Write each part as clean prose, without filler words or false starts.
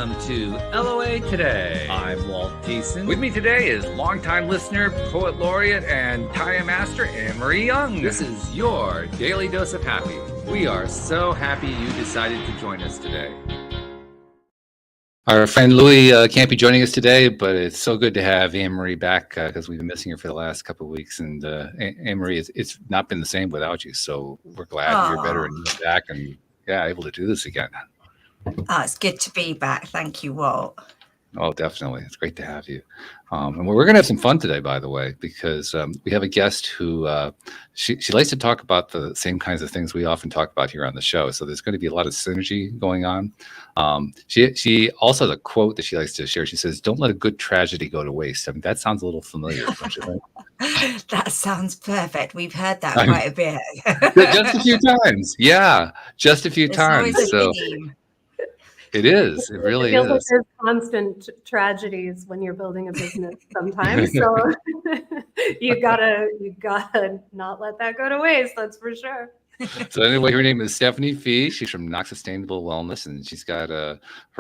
welcome to LOA Today. I'm Walt Thiessen. With me today is longtime listener, poet laureate, and Taya master Anne-Marie Young. This is your daily dose of happy. We are so happy you decided to join us today. Our friend Louie can't be joining us today, but it's so good to have Anne-Marie back because we've been missing her for the last couple of weeks. And Anne-Marie, it's not been the same without you. So we're glad you're better and you're back and able to do this again. It's good to be back. Thank you, Walt. Oh, definitely. It's great to have you. And we're going to have some fun today, by the way, because we have a guest who she likes to talk about the same kinds of things we often talk about here on the show. So there's going to be a lot of synergy going on. She also has a quote that she likes to share. She says, "Don't let a good tragedy go to waste." I mean, that sounds a little familiar, don't you think? That sounds perfect. We've heard that quite a bit. Just a few times. Yeah, just a few times. So it is. It really feels is. like there's constant tragedies when you're building a business sometimes. So you gotta not let that go to waste. That's for sure. So anyway, her name is Stephanie Fee. She's from NOC Sustainable Wellness, and she's got her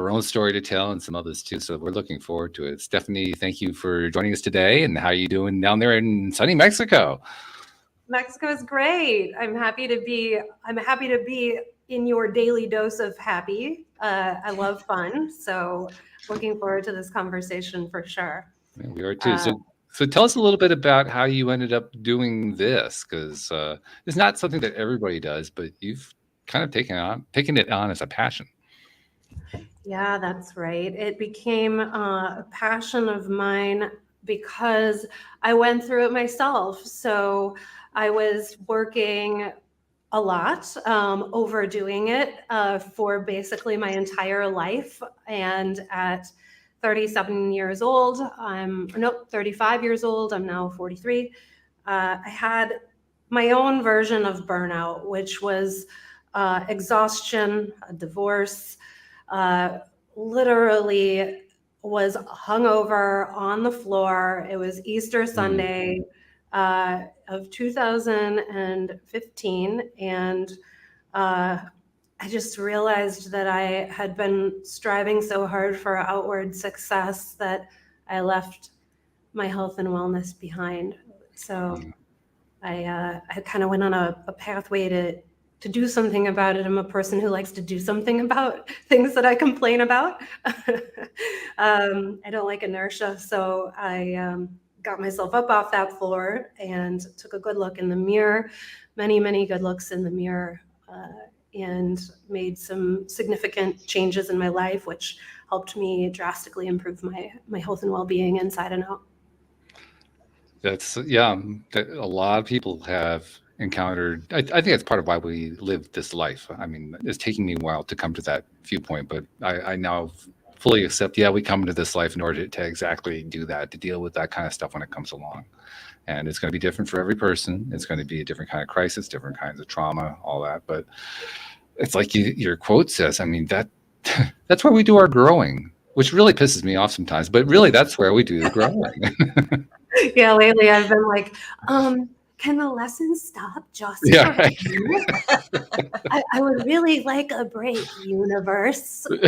own story to tell and some others too. So we're looking forward to it. Stephanie, thank you for joining us today. And how are you doing down there in sunny Mexico? Mexico is great. I'm happy to be in your daily dose of happy. I love fun, so looking forward to this conversation for sure. Yeah, we are too. So tell us a little bit about how you ended up doing this, because it's not something that everybody does, but you've kind of taken it on as a passion. Yeah, that's right. It became a passion of mine because I went through it myself. So I was working a lot, overdoing it for basically my entire life. And at 37 years old, 35 years old, I'm now 43. I had my own version of burnout, which was exhaustion, a divorce, literally was hungover on the floor. It was Easter Sunday of 2015, and I just realized that I had been striving so hard for outward success that I left my health and wellness behind. So I kind of went on a pathway to do something about it. I'm a person who likes to do something about things that I complain about. I don't like inertia, so I got myself up off that floor and took a good look in the mirror, many good looks in the mirror, and made some significant changes in my life, which helped me drastically improve my health and well-being inside and out. That a lot of people have encountered. I think that's part of why we live this life. I mean, it's taking me a while to come to that viewpoint, but I now fully accept, we come to this life in order to exactly do that, to deal with that kind of stuff when it comes along. And it's going to be different for every person. It's going to be a different kind of crisis, different kinds of trauma, all that. But it's like your quote says, I mean, that's where we do our growing, which really pisses me off sometimes. But really, that's where we do the growing. Yeah, lately I've been like, can the lessons stop just for you? I would really like a break, universe, but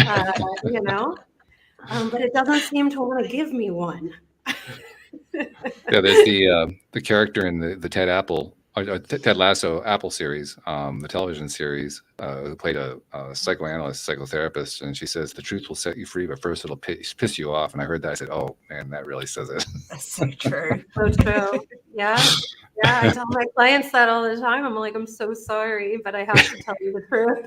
it doesn't seem to want to give me one. There's the character in the Ted Lasso Apple series, the television series, who played a psychoanalyst, psychotherapist, and she says, "The truth will set you free, but first it'll piss you off." And I heard that, I said, "Oh man, that really says it." That's so true. So true. Yeah, I tell my clients that all the time. I'm like, I'm so sorry, but I have to tell you the truth.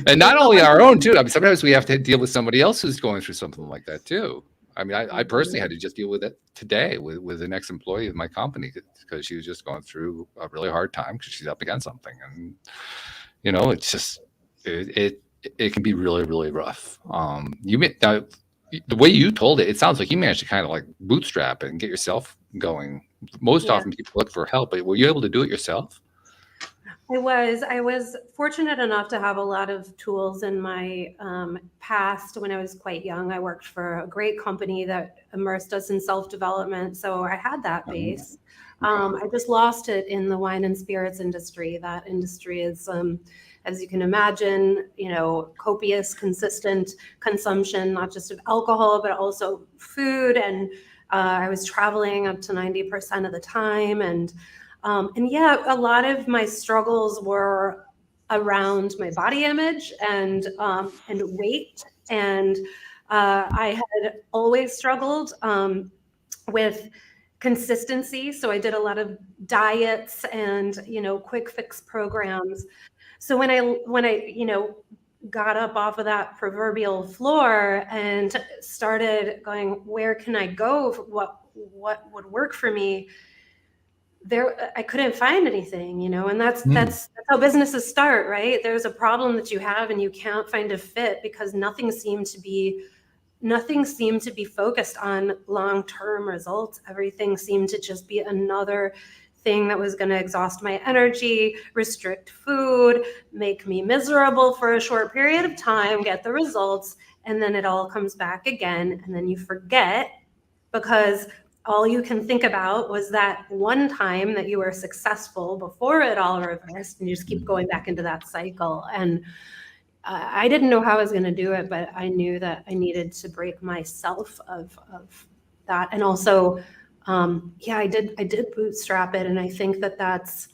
And not only our own too. I mean, sometimes we have to deal with somebody else who's going through something like that too. I mean, I personally had to just deal with it today with an ex-employee of my company because she was just going through a really hard time because she's up against something, and it's just it can be really, really rough. The way you told it sounds like you managed to kind of like bootstrap it and get yourself going. Most often people look for help, but were you able to do it yourself? I was fortunate enough to have a lot of tools in my past. When I was quite young, I worked for a great company that immersed us in self-development. So I had that base. I just lost it in the wine and spirits industry. That industry is, as you can imagine, copious, consistent consumption, not just of alcohol, but also food. And I was traveling up to 90% of the time. And yeah, a lot of my struggles were around my body image and weight. And I had always struggled with consistency. So I did a lot of diets and quick fix programs. So when I got up off of that proverbial floor and started going, where can I go? What would work for me? There, I couldn't find anything, and that's how businesses start, right? There's a problem that you have and you can't find a fit because nothing seemed to be focused on long-term results. Everything seemed to just be another thing that was going to exhaust my energy, restrict food, make me miserable for a short period of time, get the results, and then it all comes back again, and then you forget because all you can think about was that one time that you were successful before it all reversed, and you just keep going back into that cycle. And I didn't know how I was going to do it, but I knew that I needed to break myself of that. And also, I did bootstrap it. And I think that's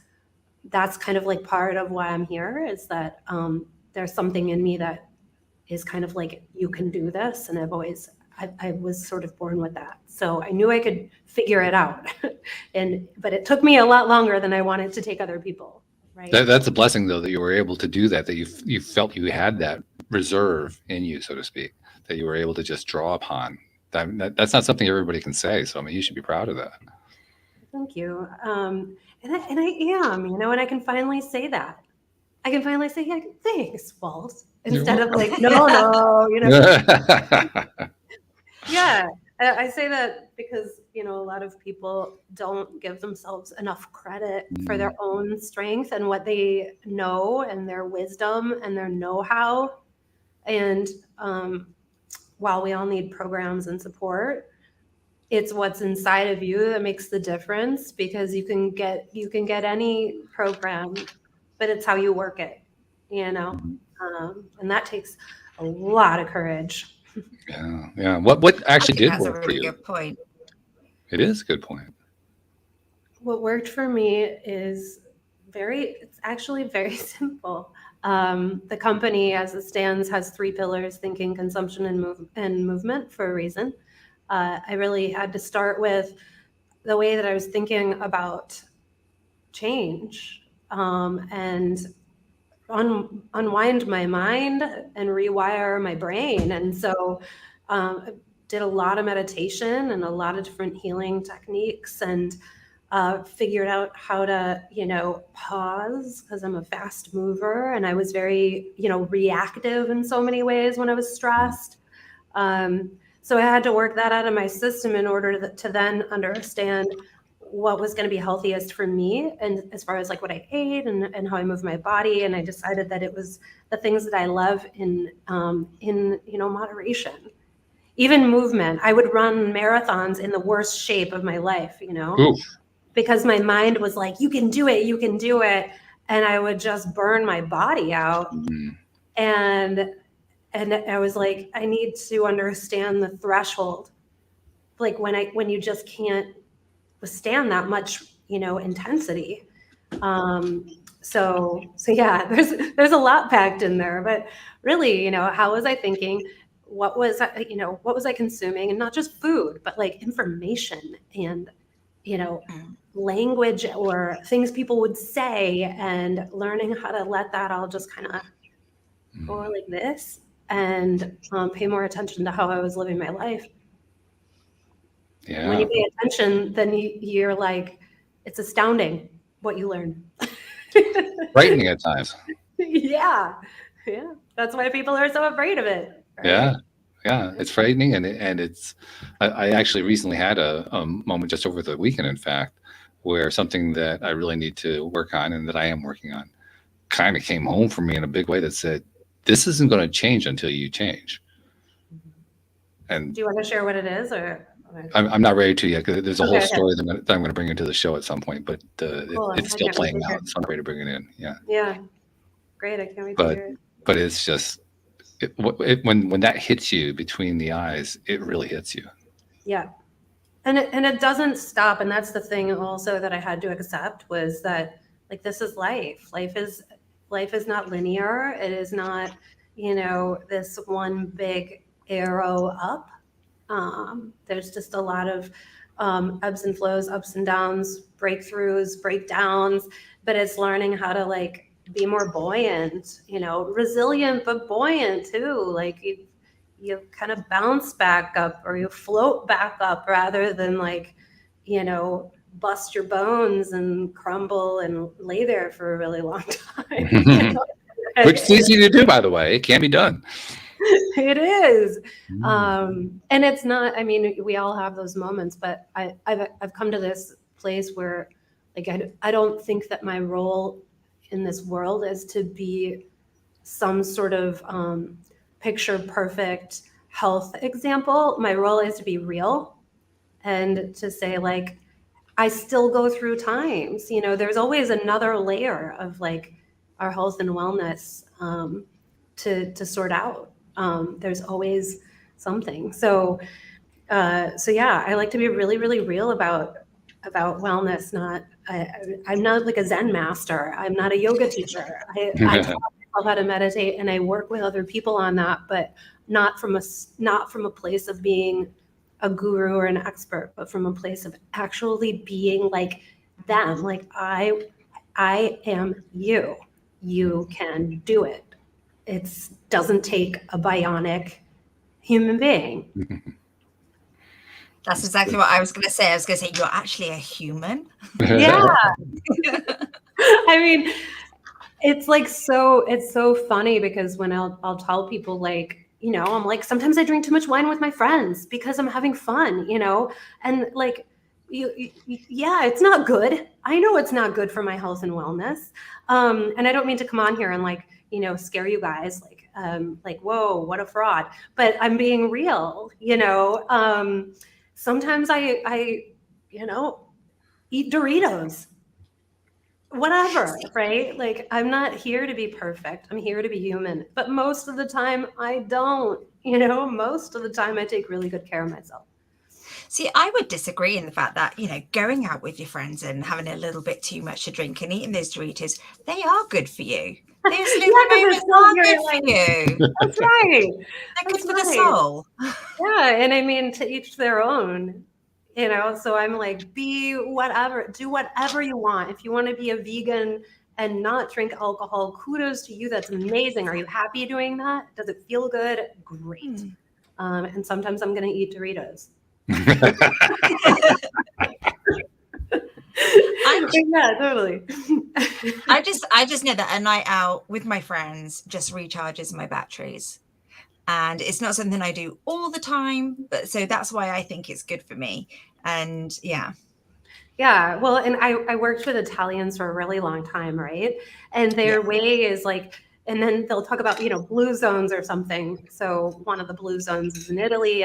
kind of like part of why I'm here is that there's something in me that is kind of like, you can do this. And I was sort of born with that. So I knew I could figure it out. But it took me a lot longer than I wanted to take other people. Right. That's a blessing, though, that you were able to do that you felt you had that reserve in you, so to speak, that you were able to just draw upon. That's not something everybody can say. So, I mean, you should be proud of that. Thank you. And I am, and I can finally say that. I can finally say, yeah, thanks, Walt, instead of like, no. Yeah. I say that because, a lot of people don't give themselves enough credit for their own strength and what they know and their wisdom and their know-how. And while we all need programs and support, it's what's inside of you that makes the difference, because you can get any program, but it's how you work it, and that takes a lot of courage. Yeah. What actually did that's work a for really you? good point. It is a good point. What worked for me is it's actually very simple. The company as it stands has 3 pillars: thinking, consumption, and movement, for a reason. I really had to start with the way that I was thinking about change, and unwind my mind and rewire my brain. And so I did a lot of meditation and a lot of different healing techniques, and figured out how to, pause, because I'm a fast mover and I was very, reactive in so many ways when I was stressed. So I had to work that out of my system in order to then understand what was going to be healthiest for me, and as far as like what I ate and how I move my body. And I decided that it was the things that I love in moderation. Even movement. I would run marathons in the worst shape of my life, Oof. because my mind was like, you can do it. And I would just burn my body out. And I was like, I need to understand the threshold. Like when you just can't withstand that much, intensity. So yeah, there's a lot packed in there, but really, how was I thinking? What was I consuming? And not just food, but like information and, language or things people would say, and learning how to let that all just kind of go like this, and pay more attention to how I was living my life. Yeah. When you pay attention, then you're like, it's astounding what you learn. Frightening at times. Yeah. That's why people are so afraid of it. Right? Yeah. It's frightening, and it's. I actually recently had a moment just over the weekend, in fact, where something that I really need to work on and that I am working on kind of came home for me in a big way that said, this isn't going to change until you change. And Do you want to share what it is, or? I'm not ready to yet, because there's a whole Okay. story that I'm going to bring into the show at some point, but Cool. it's I still can't wait playing to hear out. So I'm ready to bring it in. Yeah. Yeah. Great. I can't wait to hear it. But it's just, when that hits you between the eyes, it really hits you. Yeah. And it doesn't stop. And that's the thing also that I had to accept, was that, like, this is life. Life is not linear. It is not, this one big arrow up. There's just a lot of ebbs and flows, ups and downs, breakthroughs, breakdowns, but it's learning how to, like, be more buoyant, resilient, but buoyant too. Like, you kind of bounce back up, or you float back up, rather than, like, bust your bones and crumble and lay there for a really long time. Which is easy to do, by the way. It can be done. It is. And it's not, I mean, we all have those moments, but I've come to this place where, like, I don't think that my role in this world is to be some sort of picture perfect health example. My role is to be real and to say, like, I still go through times, there's always another layer of, like, our health and wellness to sort out. There's always something. So yeah, I like to be really, really real about wellness. I'm not like a Zen master. I'm not a yoga teacher. I taught myself how to meditate, and I work with other people on that, but not from a place of being a guru or an expert, but from a place of actually being like them. Like, I am you. You can do it. It doesn't take a bionic human being. That's exactly what I was going to say. I was going to say, you're actually a human. Yeah. I mean, it's so funny, because when I'll tell people, like, I'm like, sometimes I drink too much wine with my friends because I'm having fun, and, like, yeah, it's not good. I know it's not good for my health and wellness. And I don't mean to come on here and, like, scare you guys, like, whoa, what a fraud. But I'm being real, sometimes I eat Doritos, whatever, right? Like, I'm not here to be perfect. I'm here to be human. But most of the time I don't, most of the time I take really good care of myself. See, I would disagree in the fact that, going out with your friends and having a little bit too much to drink and eating those Doritos, they are good for you. Those little moments are good for you. That's right. They're good for the soul. Yeah, and I mean, to each their own, so I'm like, be whatever, do whatever you want. If you want to be a vegan and not drink alcohol, kudos to you. That's amazing. Are you happy doing that? Does it feel good? Great. And sometimes I'm going to eat Doritos. Yeah, totally. I just know that a night out with my friends just recharges my batteries, and it's not something I do all the time, but so that's why I think it's good for me. And yeah, well, and I worked with Italians for a really long time, right? And their way is like, and then they'll talk about, blue zones or something. So one of the blue zones is in Italy,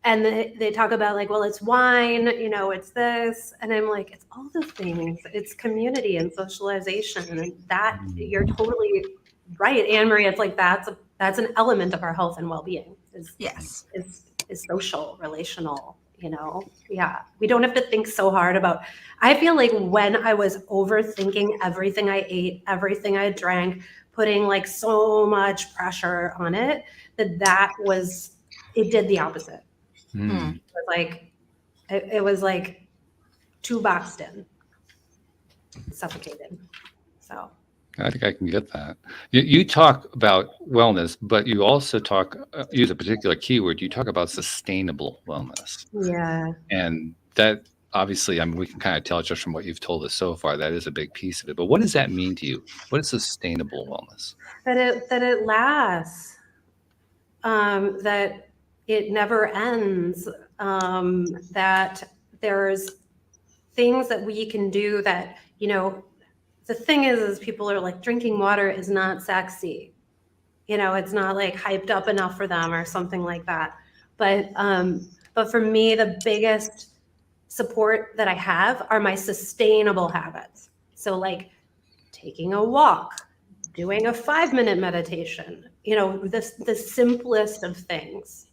and they talk about, like, well, it's wine, it's this. And I'm like, it's all the things. It's community and socialization. And that, you're totally right, Anne-Marie. It's like, that's an element of our health and well-being. yes. Is social, relational, Yeah. We don't have to think so hard about, I feel like when I was overthinking everything I ate, everything I drank, putting, like, so much pressure on it, it did the opposite. It was like too boxed in, suffocated. So I think I can get that. You talk about wellness, but you also use a particular keyword. You talk about sustainable wellness. Yeah. And that, obviously, I mean, we can kind of tell just from what you've told us so far, that is a big piece of it. But what does that mean to you? What is sustainable wellness? That it lasts, that it never ends, that there's things that we can do that, the thing is people are like, drinking water is not sexy. It's not like hyped up enough for them or something like that. But for me, the biggest support that I have are my sustainable habits. So like taking a walk, doing a 5-minute meditation, the simplest of things,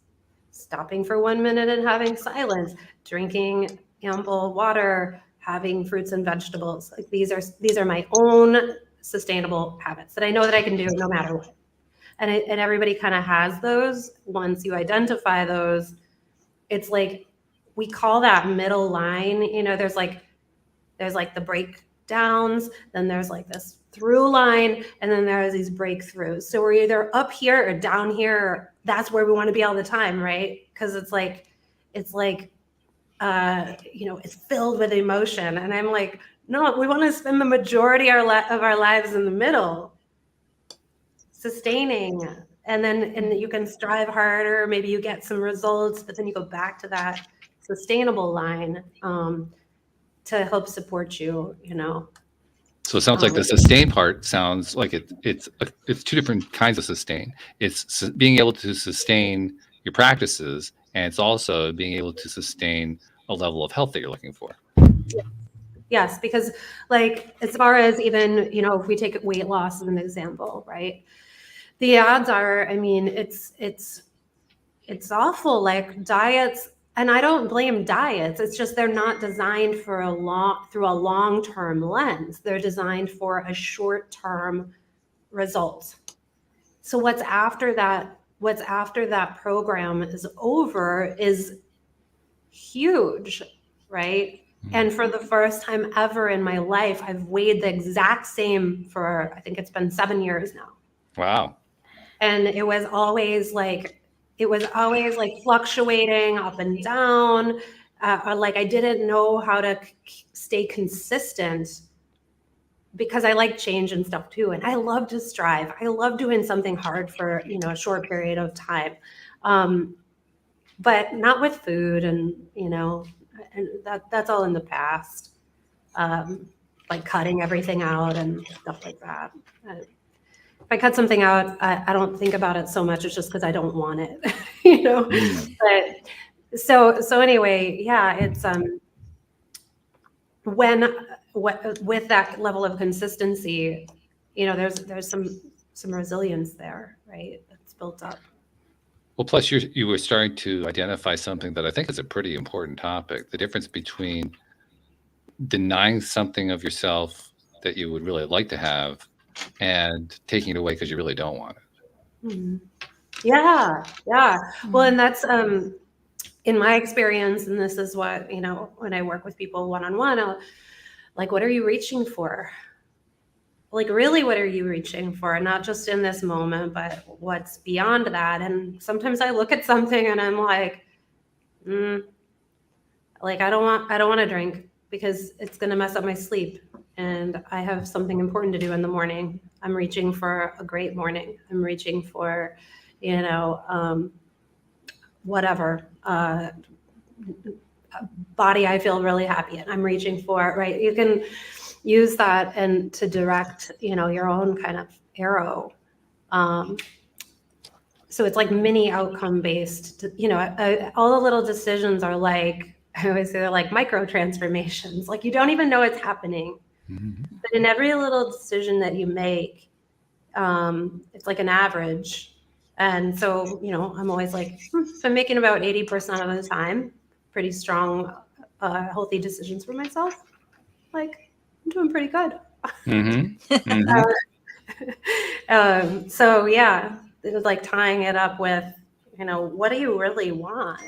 stopping for 1 minute and having silence, drinking ample water, having fruits and vegetables. Like these are my own sustainable habits that I know that I can do no matter what. And everybody kind of has those. Once you identify those, it's like, we call that middle line. There's like the breakdowns, then there's like this through line, and then there's these breakthroughs. So we're either up here or down here. Or that's where we want to be all the time, right? Because it's filled with emotion. And I'm like, no, we want to spend the majority of our lives in the middle, sustaining. And you can strive harder. Maybe you get some results, but then you go back to that sustainable line to help support you. So it sounds like the sustain part sounds like it's two different kinds of sustain. It's being able to sustain your practices, and it's also being able to sustain a level of health that you're looking for. Yes, because like as far as even, if we take weight loss as an example, right? The odds are, it's awful. Like diets, and I don't blame diets. It's just they're not designed for through a long-term lens. They're designed for a short-term result. So what's after that program is over is huge, right? And for the first time ever in my life, I've weighed the exact same for, I think it's been 7 years now. Wow. And it was always like fluctuating up and down. Like I didn't know how to stay consistent, because I like change and stuff too. And I love to strive. I love doing something hard for, a short period of time. But not with food and that's all in the past. Like cutting everything out and stuff like that. If I cut something out, I don't think about it so much. It's just because I don't want it, But so anyway, yeah, it's with that level of consistency, there's some resilience there, right? That's built up. Well, plus you were starting to identify something that I think is a pretty important topic: the difference between denying something of yourself that you would really like to have and taking it away because you really don't want it. Mm-hmm. Yeah. Well, and that's in my experience, and this is what, when I work with people one-on-one, like, what are you reaching for? Like, really, what are you reaching for? Not just in this moment, but what's beyond that. And sometimes I look at something and I'm like, like, I don't want to drink because it's going to mess up my sleep. And I have something important to do in the morning. I'm reaching for a great morning. I'm reaching for, whatever, body I feel really happy in. I'm reaching for, right? You can use that and to direct, your own kind of arrow. So it's like mini outcome based, all the little decisions are like, I always say they're like micro transformations. Like you don't even know it's happening. Mm-hmm. But in every little decision that you make, it's like an average. And so, I'm always like, if I'm making about 80% of the time, pretty strong, healthy decisions for myself, like I'm doing pretty good. Mm-hmm. Mm-hmm. So yeah, it was like tying it up with, what do you really want?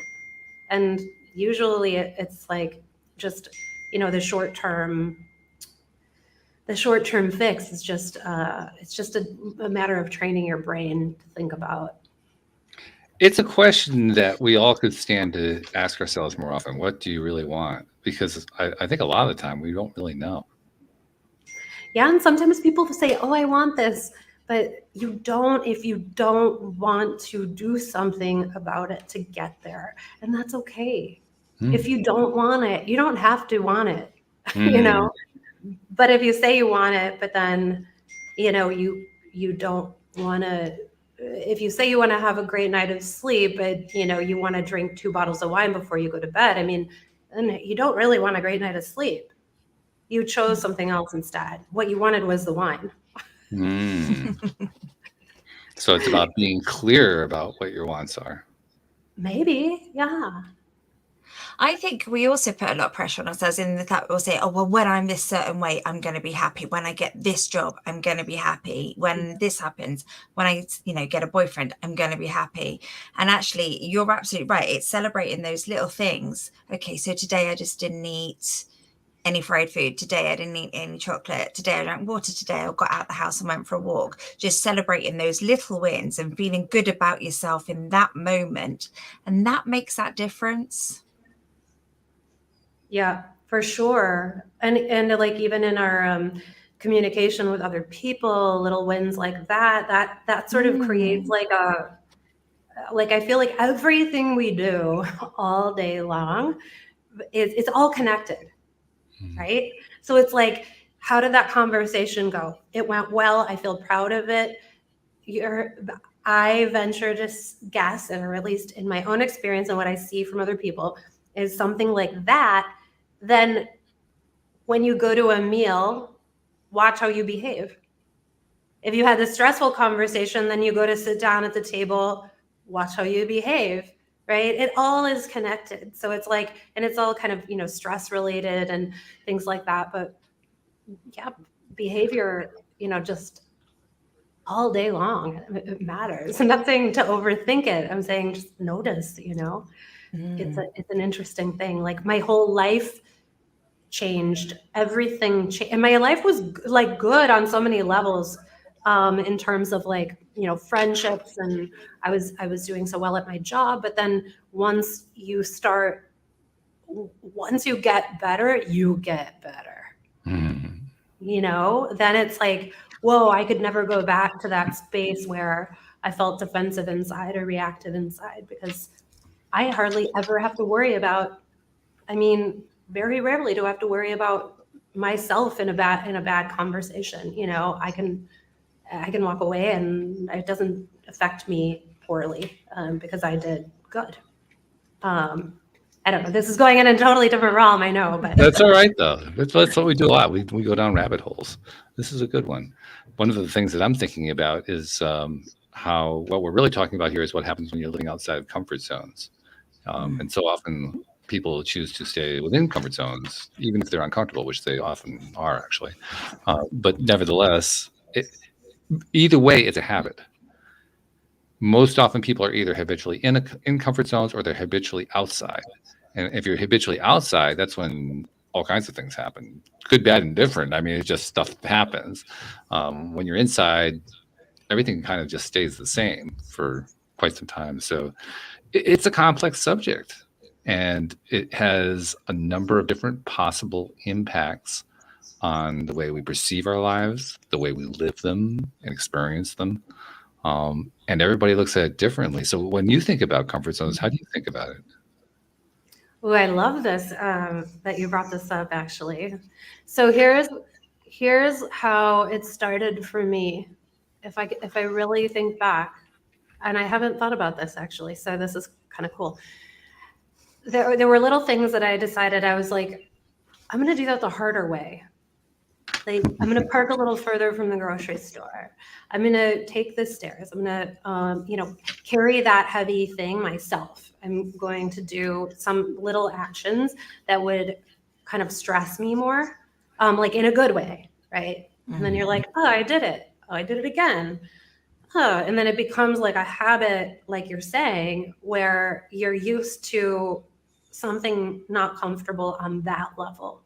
And usually it's like just, the short term fix is just it's just a matter of training your brain to think about. It's a question that we all could stand to ask ourselves more often. What do you really want? Because I think a lot of the time we don't really know. Yeah, and sometimes people say, oh, I want this, but you don't if you don't want to do something about it to get there. And that's okay. If you don't want it, you don't have to want it, But if you say you want it, but then, you know, you don't want to, if you say you want to have a great night of sleep, but, you know, you want to drink 2 bottles of wine before you go to bed, I mean, then you don't really want a great night of sleep. You chose something else instead. What you wanted was the wine. So it's about being clear about what your wants are. Maybe, yeah. I think we also put a lot of pressure on ourselves in that we'll say, oh, well, when I'm this certain way, I'm going to be happy. When I get this job, I'm going to be happy. When this happens, when I, you know, get a boyfriend, I'm going to be happy. And actually, you're absolutely right. It's celebrating those little things. Okay, so today I just didn't eat any fried food. Today I didn't eat any chocolate. Today I drank water. Today I got out the house and went for a walk. Just celebrating those little wins and feeling good about yourself in that moment. And that makes that difference. Yeah, for sure. And like even in our communication with other people, little wins like that sort of creates like I feel like everything we do all day long it's all connected, right? So it's like, how did that conversation go? It went well. I feel proud of it. I venture to guess, or at least in my own experience and what I see from other people, is something like that. Then when you go to a meal, watch how you behave. If you had a stressful conversation, then you go to sit down at the table, watch how you behave, right? It all is connected. So it's like, and it's all kind of, you know, stress related and things like that. But yeah, behavior, you know, just all day long, it matters. I'm not saying to overthink it. I'm saying just notice, you know, it's an interesting thing. Like my whole life changed, everything changed. And my life was like good on so many levels, in terms of like, you know, friendships, and I was doing so well at my job. But then once you get better, you get better. You know, then it's like, whoa, I could never go back to that space where I felt defensive inside or reactive inside, because I hardly ever have to worry about, I mean, very rarely do I have to worry about myself in a bad conversation. You know, I can walk away and it doesn't affect me poorly, because I did good. I don't know. This is going in a totally different realm, I know, but That's all right though. That's what we do a lot. We go down rabbit holes. This is a good one. One of the things that I'm thinking about is how what we're really talking about here is what happens when you're living outside of comfort zones. And so often people choose to stay within comfort zones, even if they're uncomfortable, which they often are actually. But nevertheless, either way, it's a habit. Most often people are either habitually in comfort zones or they're habitually outside. And if you're habitually outside, that's when all kinds of things happen. Good, bad, and different. I mean, it's just stuff happens. When you're inside, everything kind of just stays the same for quite some time. So it's a complex subject, and it has a number of different possible impacts on the way we perceive our lives, the way we live them and experience them. And everybody looks at it differently. So when you think about comfort zones, how do you think about it? Oh, I love this, that you brought this up, actually. So here's how it started for me. If I really think back, and I haven't thought about this actually, so this is kind of cool. There were little things that I decided, I was like, I'm going to do that the harder way. Like, I'm going to park a little further from the grocery store. I'm going to take the stairs. I'm going to, carry that heavy thing myself. I'm going to do some little actions that would kind of stress me more, like in a good way, right? And then you're like, oh, I did it. Oh, I did it again. Oh, and then it becomes like a habit, like you're saying, where you're used to something not comfortable on that level.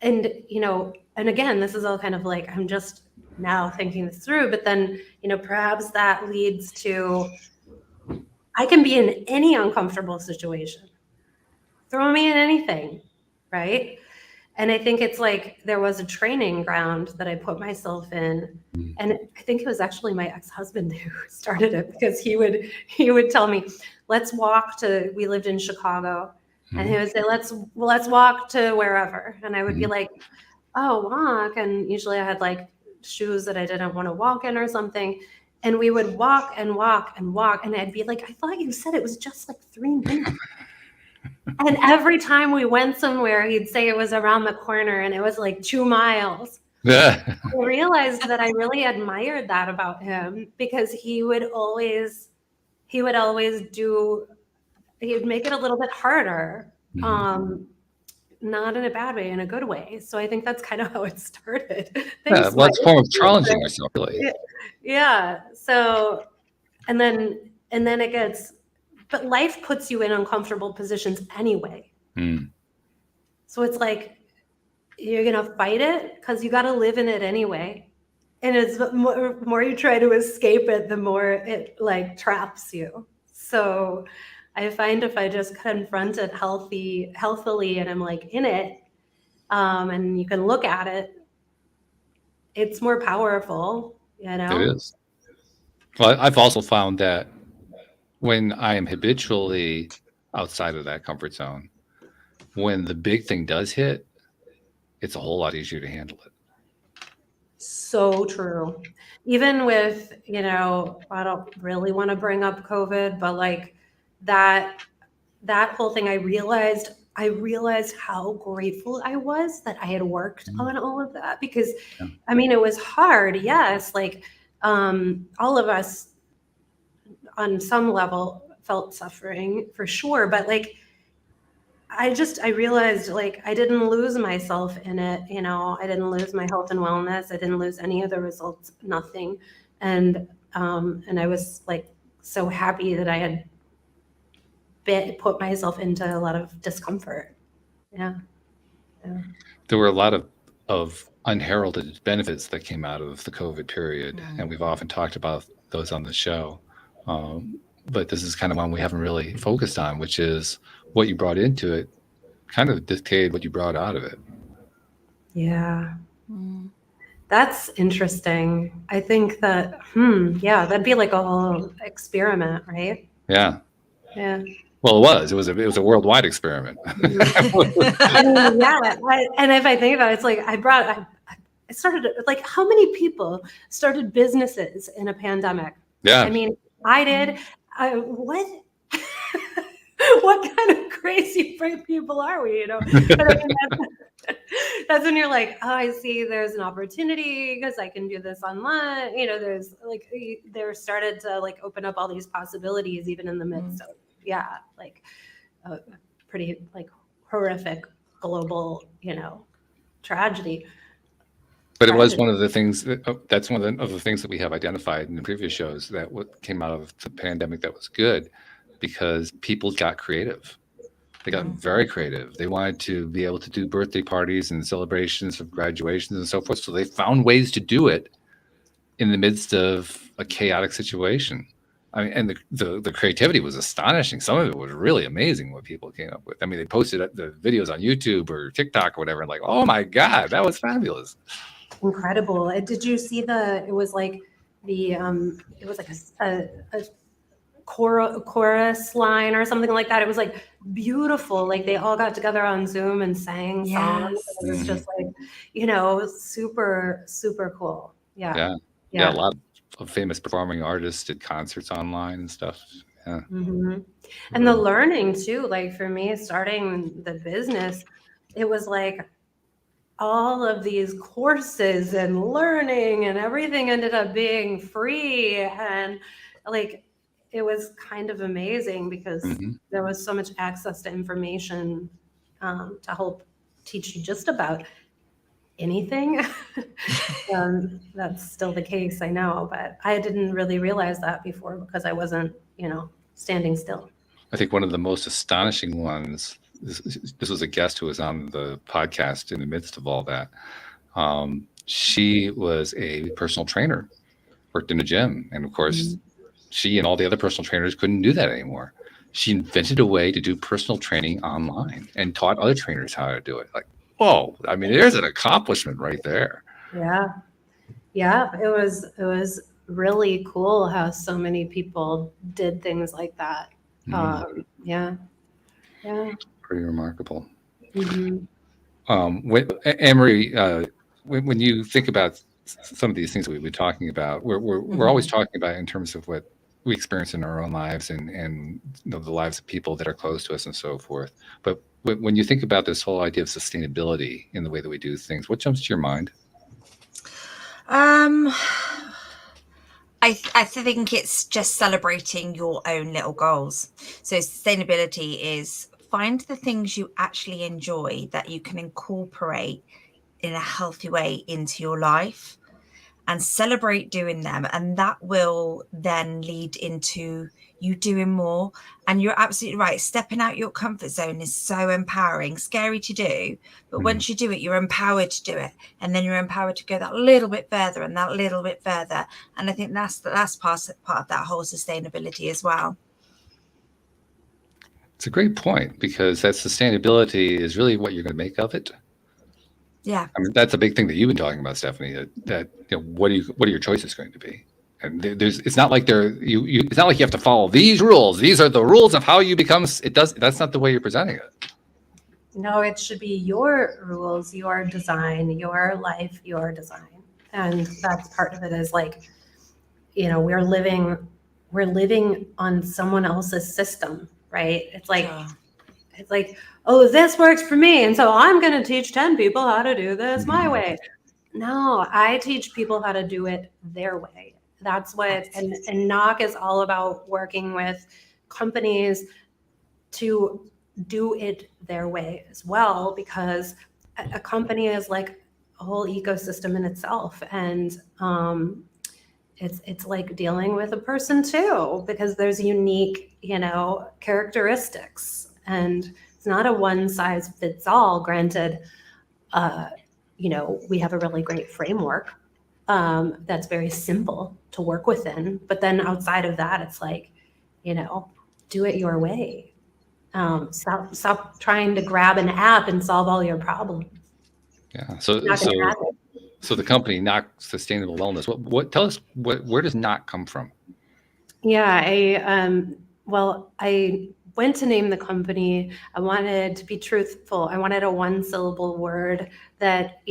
And, and again, this is all kind of like, I'm just now thinking this through, but then, perhaps that leads to, I can be in any uncomfortable situation. Throw me in anything, right? And I think it's like there was a training ground that I put myself in. And I think it was actually my ex-husband who started it, because he would tell me, let's walk to, we lived in Chicago, and he would say, let's walk to wherever. And I would be like, oh, walk. And usually I had like shoes that I didn't want to walk in or something. And we would walk and walk and walk. And I'd be like, I thought you said it was just like 3 minutes. And every time we went somewhere, he'd say it was around the corner and it was like 2 miles. Yeah. I realized that I really admired that about him, because he would always do, he would make it a little bit harder. Not in a bad way, in a good way. So I think that's kind of how it started. Yeah, well, it's a form of challenging yourself, really. Yeah. So, and then it gets, but life puts you in uncomfortable positions anyway. So it's like, you're going to fight it because you got to live in it anyway. And it's more you try to escape it, the more it like traps you. So I find if I just confront it healthily, and I'm like in it, and you can look at it, it's more powerful, you know? It is. Well, I've also found that when I am habitually outside of that comfort zone, when the big thing does hit, it's a whole lot easier to handle it. So true. Even with, you know, I don't really want to bring up COVID, but like that whole thing, I realized how grateful I was that I had worked on all of that, because I mean, it was hard. Yes. Like, all of us on some level felt suffering for sure. But like, I realized like I didn't lose myself in it. You know, I didn't lose my health and wellness. I didn't lose any of the results, nothing. And I was like so happy that I had put myself into a lot of discomfort. Yeah. There were a lot of unheralded benefits that came out of the COVID period, and we've often talked about those on the show. But this is kind of one we haven't really focused on, which is what you brought into it kind of dictated what you brought out of it. Yeah. That's interesting. I think that, that'd be like a whole experiment, right? Yeah. Yeah. Well, it was a worldwide experiment. I mean, yeah. And if I think about it, it's like I started, like, how many people started businesses in a pandemic? Yeah. I mean, I did. What kind of crazy people are we, you know? But I mean, that's when you're like, oh, I see there's an opportunity because I can do this online. You know, there's like, there started to like open up all these possibilities, even in the midst of, like a pretty like horrific global, you know, tragedy. But it was one of the things that's one of the things that we have identified in the previous shows, that what came out of the pandemic that was good, because people got creative. They got very creative. They wanted to be able to do birthday parties and celebrations of graduations and so forth. So they found ways to do it in the midst of a chaotic situation. I mean, and the creativity was astonishing. Some of it was really amazing what people came up with. I mean, they posted the videos on YouTube or TikTok or whatever, and like, oh my God, that was fabulous. Incredible. Did you see it was like a chorus line or something like that. It was like beautiful. Like they all got together on Zoom and sang songs. It was just like, you know, super, super cool. Yeah. A lot of famous performing artists did concerts online and stuff. Yeah. And the learning too, like for me, starting the business, it was like all of these courses and learning, and everything ended up being free. And like, it was kind of amazing because there was so much access to information to help teach you just about anything. That's still the case, I know, but I didn't really realize that before because I wasn't, you know, standing still. I think one of the most astonishing ones, this was a guest who was on the podcast in the midst of all that. She was a personal trainer, worked in a gym, and of course, she and all the other personal trainers couldn't do that anymore. She invented a way to do personal training online and taught other trainers how to do it. Like, whoa, I mean, there's an accomplishment right there. Yeah, it was really cool how so many people did things like that. Yeah. Pretty remarkable. Anne-Marie, when you think about some of these things that we've been talking about, we're always talking about in terms of what we experience in our own lives and the lives of people that are close to us and so forth. But when you think about this whole idea of sustainability in the way that we do things, what jumps to your mind? I think it's just celebrating your own little goals. So sustainability is find the things you actually enjoy that you can incorporate in a healthy way into your life and celebrate doing them. And that will then lead into you doing more. And you're absolutely right. Stepping out your comfort zone is so empowering, scary to do. But once you do it, you're empowered to do it. And then you're empowered to go that little bit further and that little bit further. And I think that's part of that whole sustainability as well. It's a great point, because that sustainability is really what you're going to make of it. Yeah. I mean, that's a big thing that you've been talking about, Stephanie, that what are your choices going to be? And it's not like it's not like you have to follow these rules. These are the rules of how you become. That's not the way you're presenting it. No, it should be your rules, your design, your life, your design. And that's part of it, is like, we're living on someone else's system, right? It's like, oh, this works for me, and so I'm going to teach 10 people how to do this my way. No, I teach people how to do it their way. That's what, and NOCK is all about working with companies to do it their way as well, because a company is like a whole ecosystem in itself. And it's like dealing with a person too, because there's unique, characteristics, and it's not a one size fits all. Granted, we have a really great framework that's very simple to work within, but then outside of that, it's like, do it your way. Stop trying to grab an app and solve all your problems. Yeah. So the company NOC Sustainable Wellness. What tell us where does NOC come from? Yeah, I went to name the company. I wanted to be truthful. I wanted a one-syllable word that,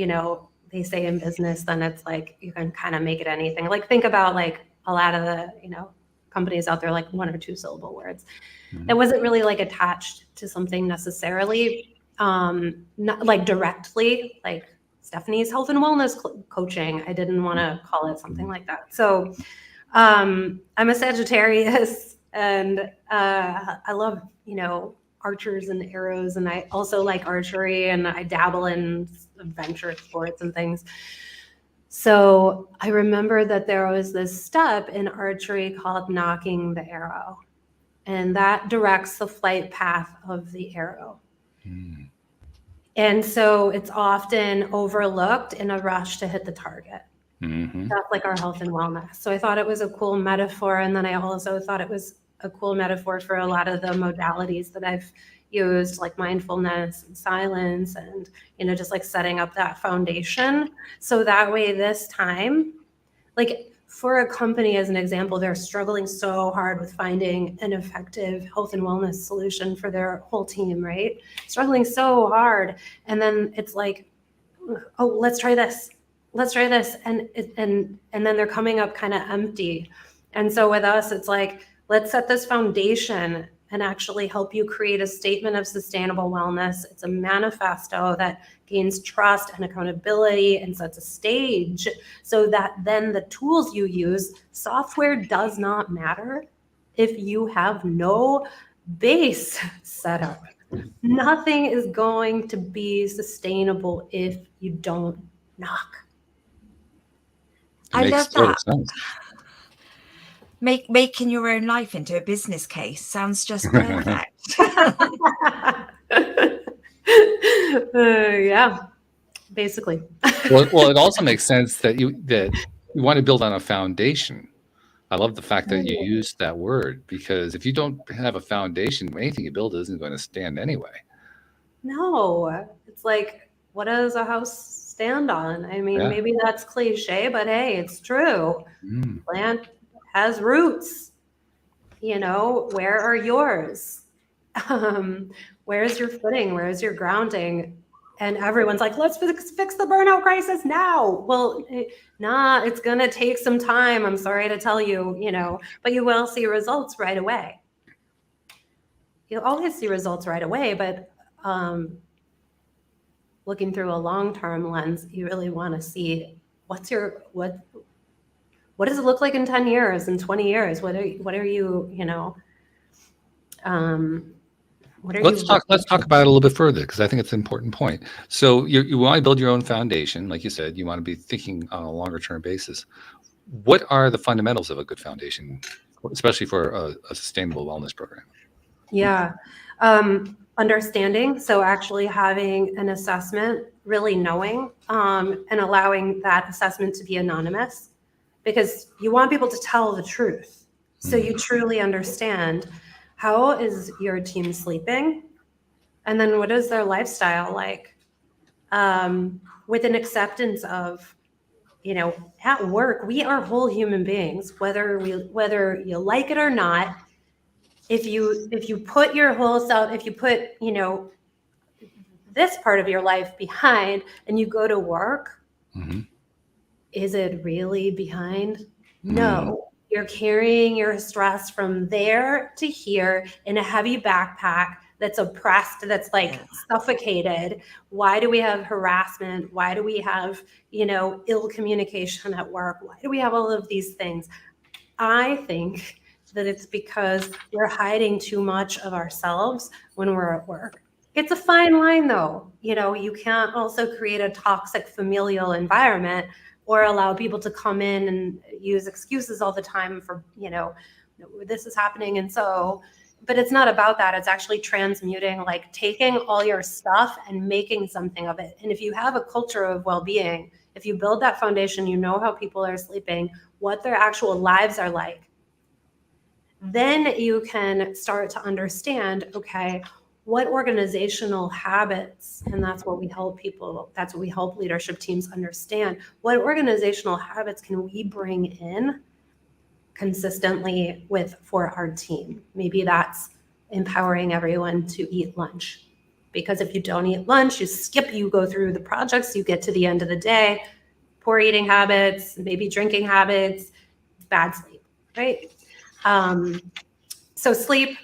they say in business, then it's like you can kind of make it anything. Like, think about like a lot of the, companies out there, like 1 or 2 syllable words. It wasn't really like attached to something necessarily, not like directly, like Stephanie's health and wellness coaching. I didn't want to call it something like that. So I'm a Sagittarius, and I love, archers and arrows, and I also like archery, and I dabble in adventure sports and things. So I remember that there was this step in archery called knocking the arrow, and that directs the flight path of the arrow. And so it's often overlooked in a rush to hit the target. That's like our health and wellness. So I thought it was a cool metaphor. And then I also thought it was a cool metaphor for a lot of the modalities that I've used, like mindfulness and silence, and, just like setting up that foundation. So that way this time, like for a company, as an example, they're struggling so hard with finding an effective health and wellness solution for their whole team, right? Struggling so hard. And then it's like, oh, let's try this. And then they're coming up kind of empty. And so with us, it's like, let's set this foundation and actually help you create a statement of sustainable wellness. It's a manifesto that gains trust and accountability and sets a stage so that then the tools you use, software does not matter if you have no base set up. Nothing is going to be sustainable if you don't knock. I love that. Making your own life into a business case sounds just perfect. Yeah, basically. Well, it also makes sense that you want to build on a foundation. I love the fact that you used that word, because if you don't have a foundation, anything you build isn't going to stand anyway. No, it's like, what does a house stand on? I mean, maybe that's cliche, but hey, it's true. Plant has roots. Where are yours? Where's your footing? Where's your grounding? And everyone's like, let's fix the burnout crisis now. Well, nah, it's going to take some time. I'm sorry to tell you, but you will see results right away. You'll always see results right away, but looking through a long-term lens, you really want to see what does it look like in 10 years, in 20 years? What are you, Let's talk about it a little bit further, because I think it's an important point. So you want to build your own foundation, like you said. You want to be thinking on a longer term basis. What are the fundamentals of a good foundation, especially for a sustainable wellness program? Yeah, understanding. So actually having an assessment, really knowing, and allowing that assessment to be anonymous, because you want people to tell the truth. So you truly understand, how is your team sleeping? And then what is their lifestyle like? With an acceptance of, at work, we are whole human beings, whether you like it or not. If you put your whole self, if you put, this part of your life behind and you go to work, is it really behind? No. You're carrying your stress from there to here in a heavy backpack that's oppressed, that's like suffocated. Why do we have harassment? Why do we have, ill communication at work? Why do we have all of these things? I think that it's because we're hiding too much of ourselves when we're at work. It's a fine line though. You can't also create a toxic familial environment or allow people to come in and use excuses all the time for, this is happening. And so, but it's not about that. It's actually transmuting, like taking all your stuff and making something of it. And if you have a culture of well-being, if you build that foundation, you know how people are sleeping, what their actual lives are like, then you can start to understand, okay, what organizational habits, and that's what we help leadership teams understand, what organizational habits can we bring in consistently for our team? Maybe that's empowering everyone to eat lunch. Because if you don't eat lunch, you go through the projects, you get to the end of the day, poor eating habits, maybe drinking habits, bad sleep, right? So sleep,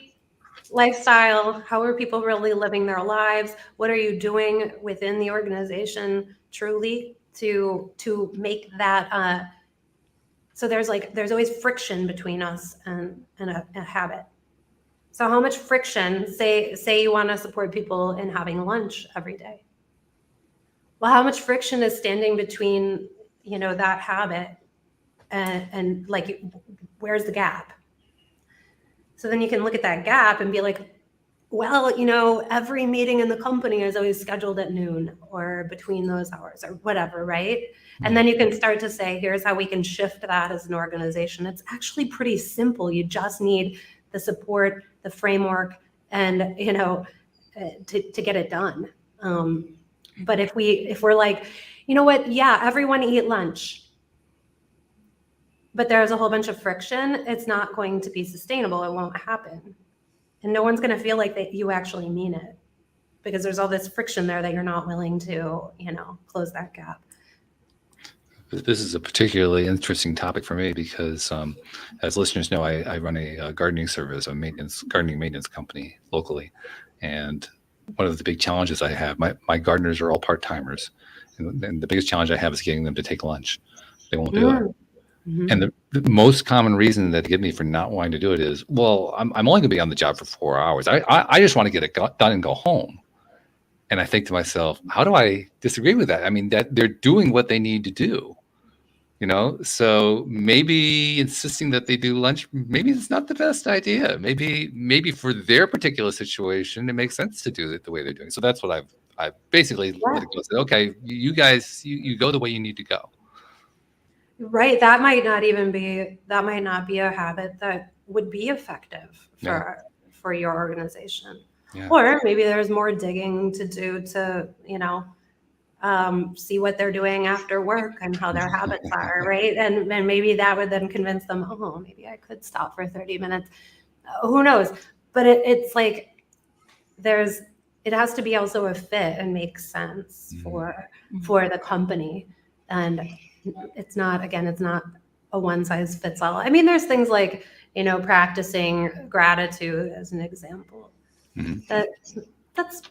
lifestyle, how are people really living their lives? What are you doing within the organization truly to make that, so there's always friction between us and a habit. So how much friction, say you want to support people in having lunch every day. Well, how much friction is standing between, that habit and like, where's the gap? So then you can look at that gap and be like, well, every meeting in the company is always scheduled at noon or between those hours or whatever, right? And then you can start to say, here's how we can shift that as an organization. It's actually pretty simple. You just need the support, the framework, and, to get it done. But if we're like, you know what? Yeah, everyone eat lunch. But there's a whole bunch of friction, it's not going to be sustainable. It won't happen. And no one's going to feel like that you actually mean it, because there's all this friction there that you're not willing to, close that gap. This is a particularly interesting topic for me because, as listeners know, I run a gardening service, gardening maintenance company locally. And one of the big challenges I have, my gardeners are all part-timers. And the biggest challenge I have is getting them to take lunch. They won't do it. And the most common reason that they give me for not wanting to do it is, well, I'm only going to be on the job for 4 hours. I just want to get it done and go home. And I think to myself, how do I disagree with that? I mean, that they're doing what they need to do, so maybe insisting that they do lunch, maybe it's not the best idea. Maybe for their particular situation, it makes sense to do it the way they're doing. So that's what I've basically let it go. Said, okay, you guys, you go the way you need to go. Right. That might not be a habit that would be effective for your organization. Yeah. Or maybe there's more digging to do to, see what they're doing after work and how their habits are, right? And maybe that would then convince them, oh, maybe I could stop for 30 minutes. Who knows? But it's like there's it has to be also a fit and make sense for the company. And it's not a one size fits all. I mean, there's things like, practicing gratitude as an example. That's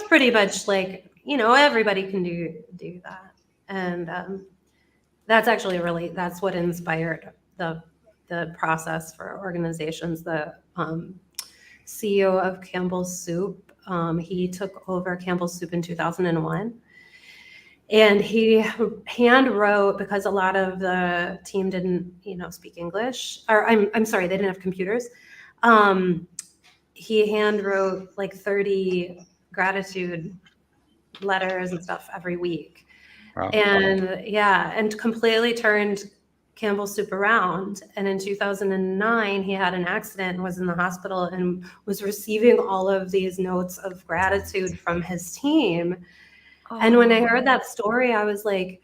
pretty much like, everybody can do that. And that's actually that's what inspired the process for organizations. The CEO of Campbell's Soup, he took over Campbell's Soup in 2001. And he hand wrote, because a lot of the team didn't, speak English, or I'm sorry, they didn't have computers. He hand wrote like 30 gratitude letters and stuff every week. Wow. And completely turned Campbell's Soup around. And in 2009, he had an accident and was in the hospital and was receiving all of these notes of gratitude from his team. And when I heard that story, I was like,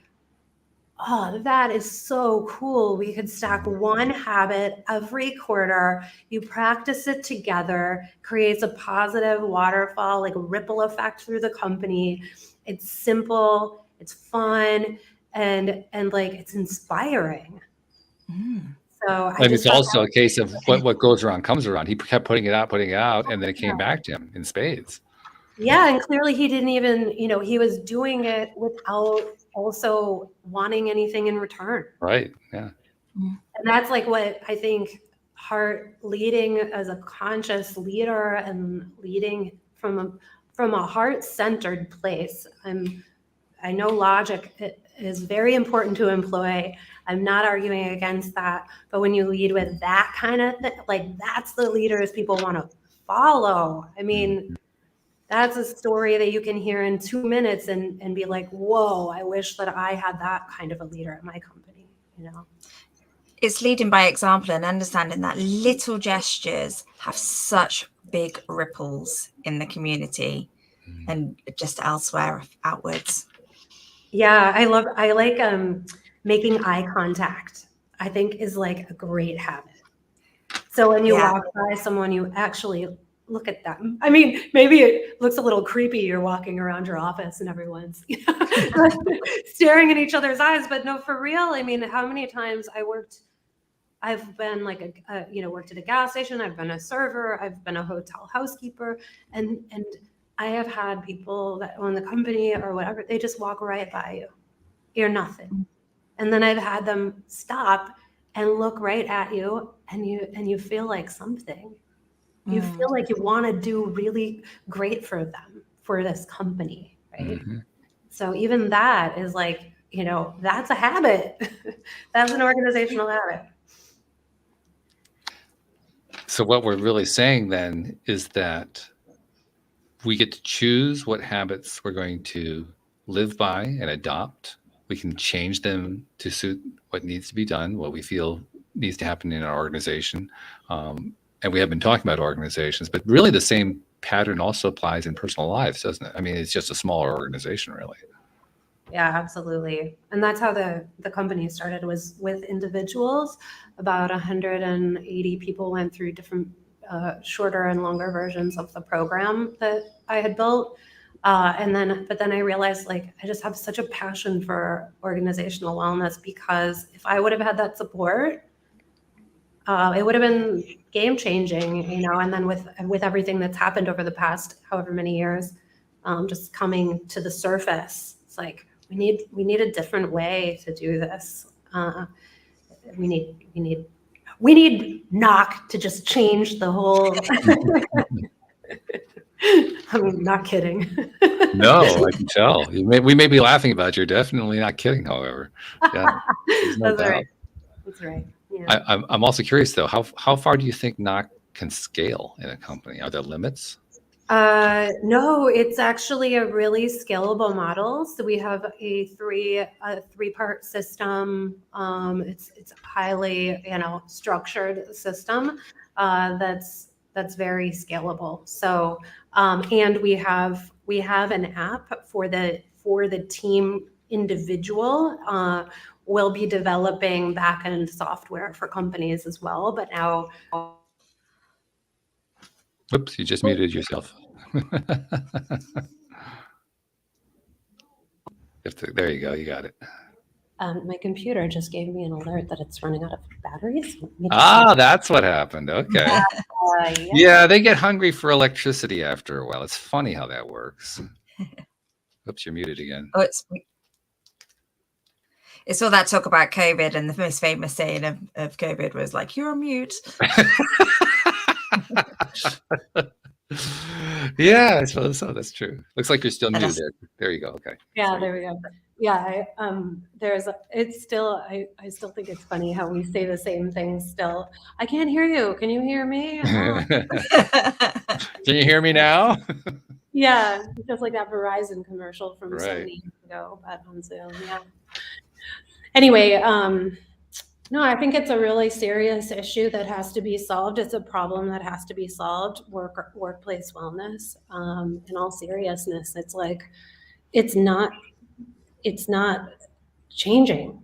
oh, that is so cool. We could stack one habit every quarter. You practice it together, creates a positive waterfall, like a ripple effect through the company. It's simple, it's fun, and like it's inspiring. So and it's also a case of what goes around comes around. He kept putting it out, and then it came back to him in spades. Yeah, and clearly he didn't even, he was doing it without also wanting anything in return. Right. Yeah. And that's like what I think leading as a conscious leader and leading from a heart-centered place. I know logic is very important to employ. I'm not arguing against that. But when you lead with that kind of thing, like that's the leaders people want to follow. I mean, that's a story that you can hear in 2 minutes and be like, whoa, I wish that I had that kind of a leader at my company, It's leading by example and understanding that little gestures have such big ripples in the community and just elsewhere outwards. Yeah, I like making eye contact, I think is like a great habit. So when you walk by someone, you actually look at them. I mean, maybe it looks a little creepy. You're walking around your office and everyone's staring in each other's eyes, but no, for real. I mean, how many times I've been like worked at a gas station. I've been a server. I've been a hotel housekeeper, and I have had people that own the company or whatever. They just walk right by you. You're nothing, and then I've had them stop and look right at you, and you feel like something. You feel like you want to do really great for them, for this company, right? So even that is like, that's a habit. That's an organizational habit. So what we're really saying then is that we get to choose what habits we're going to live by and adopt. We can change them to suit what needs to be done, what we feel needs to happen in our organization. And we have been talking about organizations, but really the same pattern also applies in personal lives, doesn't it? I mean, it's just a smaller organization, really. Yeah, absolutely. And that's how the company started, was with individuals. About 180 people went through different shorter and longer versions of the program that I had built. But then I realized, like, I just have such a passion for organizational wellness, because if I would have had that support, it would have been game changing, and then with everything that's happened over the past however many years, just coming to the surface, it's like, we need a different way to do this. We need NOCK to just change the whole. I'm not kidding. No, I can tell. We may be laughing about you. You're definitely not kidding, however. Yeah, no That's doubt. right. That's right. Yeah. I'm also curious, though, how far do you think NOCK can scale in a company? Are there limits? No, it's actually a really scalable model. So we have a three-part system. It's a highly, structured system that's very scalable. So and we have an app for the team individual. We'll be developing back-end software for companies as well. But now, Oops, you just muted yourself. There you go. You got it. My computer just gave me an alert that it's running out of batteries. That's what happened. Okay. Yeah. Yeah, they get hungry for electricity after a while. It's funny how that works. Oops, you're muted again. Oh, it's all that talk about COVID, and the most famous saying of COVID was like, "You're on mute." Yeah, I suppose so. That's true. Looks like you're still muted. There you go. Okay. Yeah, there we go. Yeah, it's still, I still think it's funny how we say the same thing still. I can't hear you. Can you hear me? Oh. Can you hear me now? Yeah, just like that Verizon commercial from so Right. many years ago, but on Zoom. Yeah. Anyway, no, I think it's a really serious issue that has to be solved. It's a problem that has to be solved. Workplace wellness. In all seriousness, it's like it's not changing.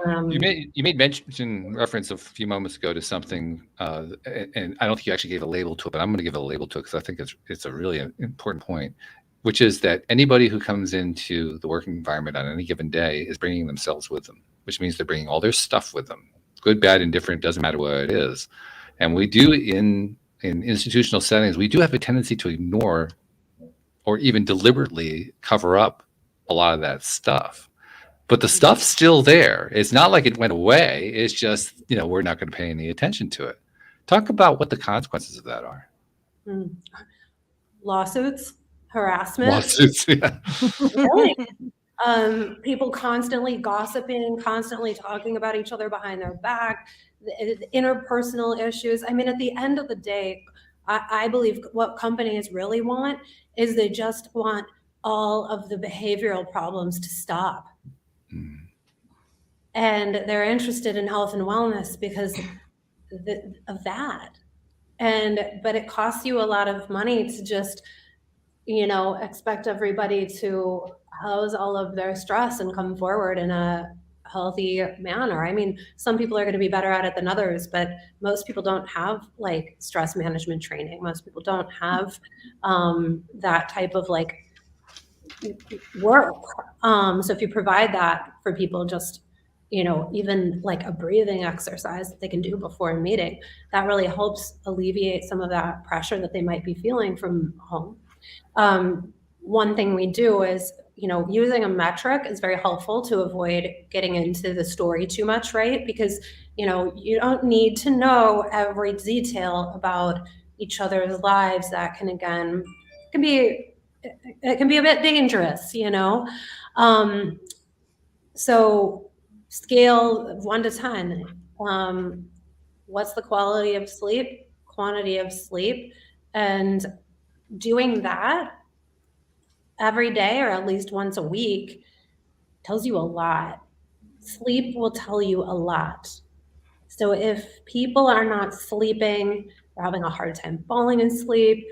You made mention reference a few moments ago to something, and I don't think you actually gave a label to it, but I'm going to give a label to it because I think it's a really important point, which is that anybody who comes into the working environment on any given day is bringing themselves with them, which means they're bringing all their stuff with them, good, bad, indifferent, doesn't matter what it is. And we do in institutional settings, we do have a tendency to ignore or even deliberately cover up a lot of that stuff. But the stuff's still there. It's not like it went away. It's just, we're not going to pay any attention to it. Talk about what the consequences of that are. Lawsuits, harassment. Lawsuits, yeah. Really? People constantly gossiping, constantly talking about each other behind their back, the interpersonal issues. I mean, at the end of the day, I believe what companies really want is they just want all of the behavioral problems to stop. And they're interested in health and wellness because of that. But it costs you a lot of money to just, expect everybody to house all of their stress and come forward in a healthy manner. I mean, some people are going to be better at it than others, but most people don't have like stress management training. Most people don't have that type of like work. So if you provide that for people, just even like a breathing exercise that they can do before a meeting, that really helps alleviate some of that pressure that they might be feeling from home. One thing we do is, using a metric is very helpful to avoid getting into the story too much, right? Because, you don't need to know every detail about each other's lives. That can, again, it can be a bit dangerous, So scale of 1 to 10. What's the quality of sleep, quantity of sleep, and doing that every day or at least once a week tells you a lot. Sleep will tell you a lot. So if people are not sleeping, they're having a hard time falling asleep,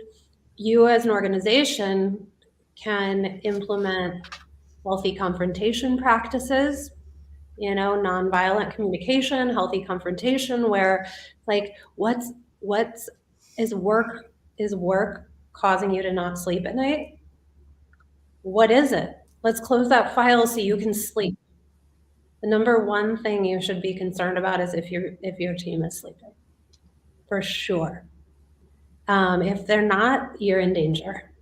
you as an organization can implement healthy confrontation practices, nonviolent communication, healthy confrontation, where like what is work causing you to not sleep at night? What is it? Let's close that file so you can sleep. The number one thing you should be concerned about is if your team is sleeping, for sure. If they're not, you're in danger.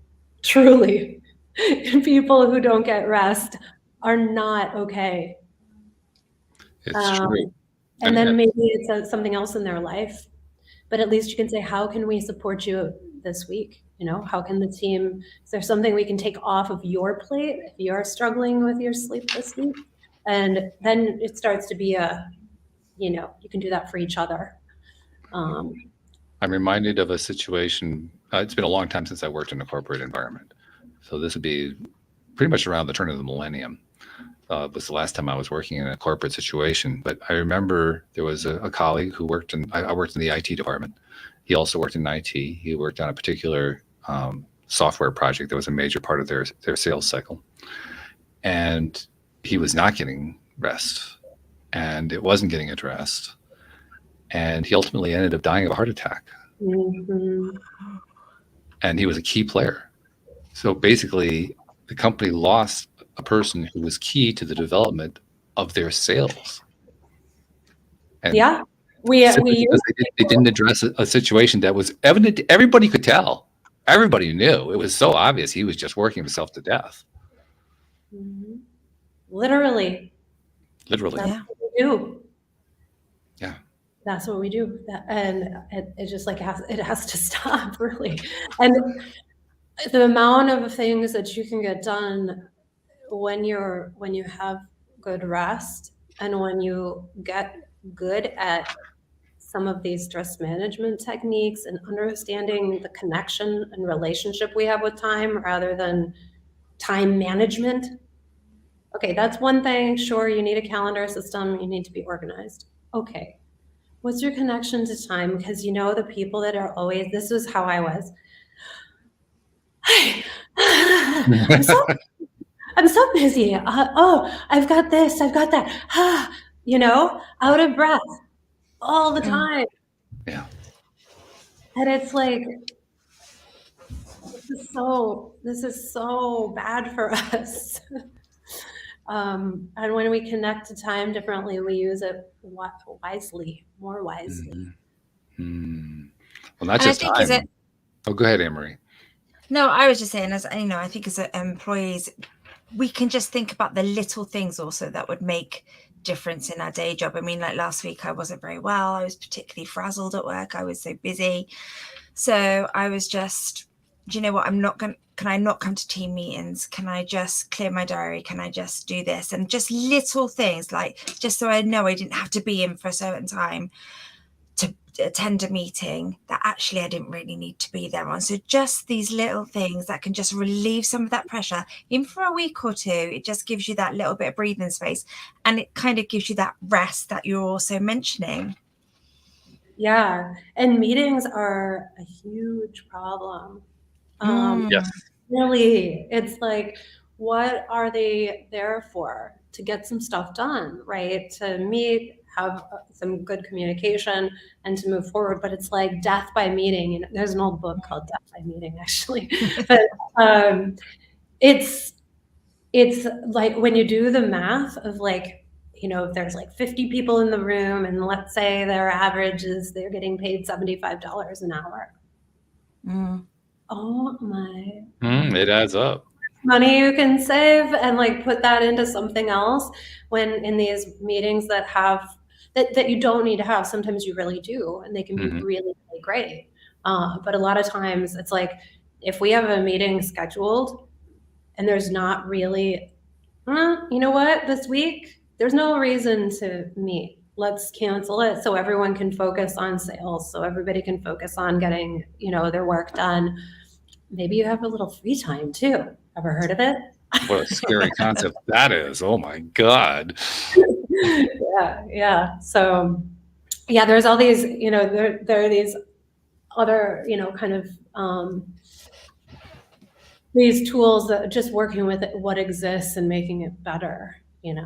Truly. People who don't get rest are not okay. It's true. And then maybe it's something else in their life, but at least you can say, how can we support you this week? How can the team, is there something we can take off of your plate if you're struggling with your sleep this week? And then it starts to be you can do that for each other. I'm reminded of a situation. It's been a long time since I worked in a corporate environment. So this would be pretty much around the turn of the millennium. Was the last time I was working in a corporate situation. But I remember there was a colleague who worked I worked in the IT department. He also worked in IT. He worked on a particular software project that was a major part of their sales cycle. And he was not getting rest, and it wasn't getting addressed. And he ultimately ended up dying of a heart attack. Mm-hmm. and he was a key player. So basically, the company lost a person who was key to the development of their sales. And Yeah, simply we because they didn't address a situation that was evident, everybody could tell. Everybody knew. It was so obvious he was just working himself to death. Mhm. Literally, Literally. that's Yeah. what we do. Yeah. That's what we do. And it just like it has to stop, really. And the amount of things that you can get done when you have good rest and when you get good at some of these stress management techniques and understanding the connection and relationship we have with time rather than time management. Okay, that's one thing. Sure, you need a calendar system, you need to be organized. Okay, what's your connection to time? Because you know the people that are always, this is how I was. I'm so busy. I've got this, I've got that. Out of breath all the time. Yeah. And it's like, this is so bad for us. And when we connect to time differently, we use it wisely, more wisely. Mm-hmm. Well, not And I just think time. Oh, go ahead, Anne-Marie. No, I was just saying, as you know, I think as employees, we can just think about the little things also that would make difference in our day job. I mean, like last week, I wasn't very well. I was particularly frazzled at work. I was so busy. So I was just, do you know what? Can I not come to team meetings? Can I just clear my diary? Can I just do this? And just little things, like just so I know I didn't have to be in for a certain time to attend a meeting that actually I didn't really need to be there on. So just these little things that can just relieve some of that pressure, even for a week or two. It just gives you that little bit of breathing space, and it kind of gives you that rest that you're also mentioning. Yeah, and meetings are a huge problem. Yes. Really, it's like, what are they there for? To get some stuff done, right? To meet, have some good communication, and to move forward. But it's like death by meeting. You know, there's an old book called Death by Meeting, actually. But it's like when you do the math of like, if there's like 50 people in the room, and let's say their average is they're getting paid $75 an hour. Oh my. It adds up. Money you can save and like put that into something else when in these meetings that have that you don't need to have. Sometimes you really do, and they can be really, really great. But a lot of times it's like, if we have a meeting scheduled and there's not really, you know what, this week, there's no reason to meet. Let's cancel it so everyone can focus on sales, so everybody can focus on getting, their work done. Maybe you have a little free time too. Ever heard of it? What a scary concept that is. Oh my God. Yeah. So, yeah, there's all these, there are these other, kind of these tools that just working with what exists and making it better. It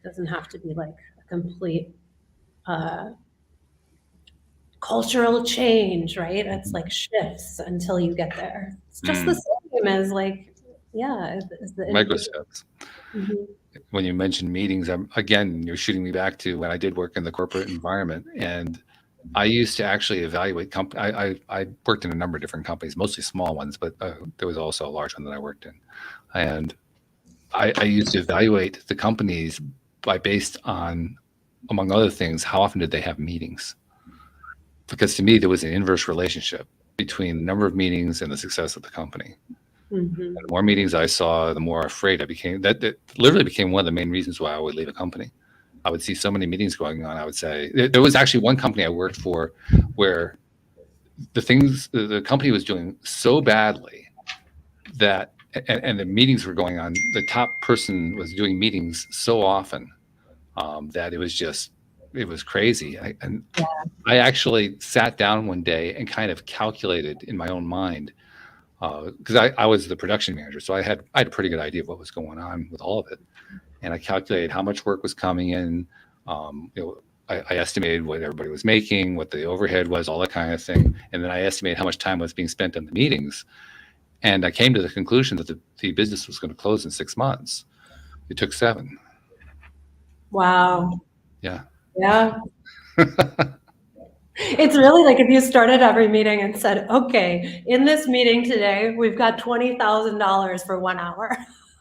doesn't have to be like a complete cultural change, right? It's like shifts until you get there. It's just the same as like, micro steps. When you mentioned meetings, you're shooting me back to when I did work in the corporate environment, and I used to actually evaluate company. I worked in a number of different companies, mostly small ones, but there was also a large one that I worked in, and I used to evaluate the companies based on, among other things, how often did they have meetings? Because to me, there was an inverse relationship between the number of meetings and the success of the company. And the more meetings I saw, the more afraid I became. That literally became one of the main reasons why I would leave a company. I would see so many meetings going on. I would say there was actually one company I worked for where the company was doing so badly that, and the meetings were going on. The top person was doing meetings so often that it was crazy. I actually sat down one day and kind of calculated in my own mind, because I was the production manager, so I had a pretty good idea of what was going on with all of it, and I calculated how much work was coming in, I estimated what everybody was making, what the overhead was, all that kind of thing. And then I estimated how much time was being spent on the meetings. And I came to the conclusion that the business was going to close in 6 months. It took 7. Wow. Yeah. Yeah. It's really like if you started every meeting and said, okay, in this meeting today, we've got $20,000 for 1 hour.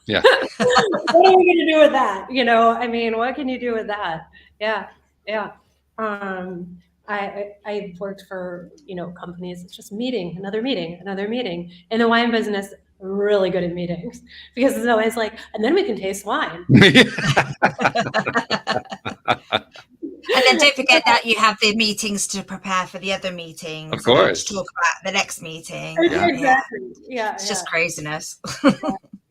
Yeah. What are we going to do with that? You know, I mean, what can you do with that? Yeah. Yeah. I worked for, you know, companies. It's just meeting, another meeting, another meeting. In the wine business, really good at meetings because it's always like, and then we can taste wine. And then don't forget that you have the meetings to prepare for the other meetings. Of course. To talk about the next meeting. Yeah. Exactly. Yeah. It's just craziness.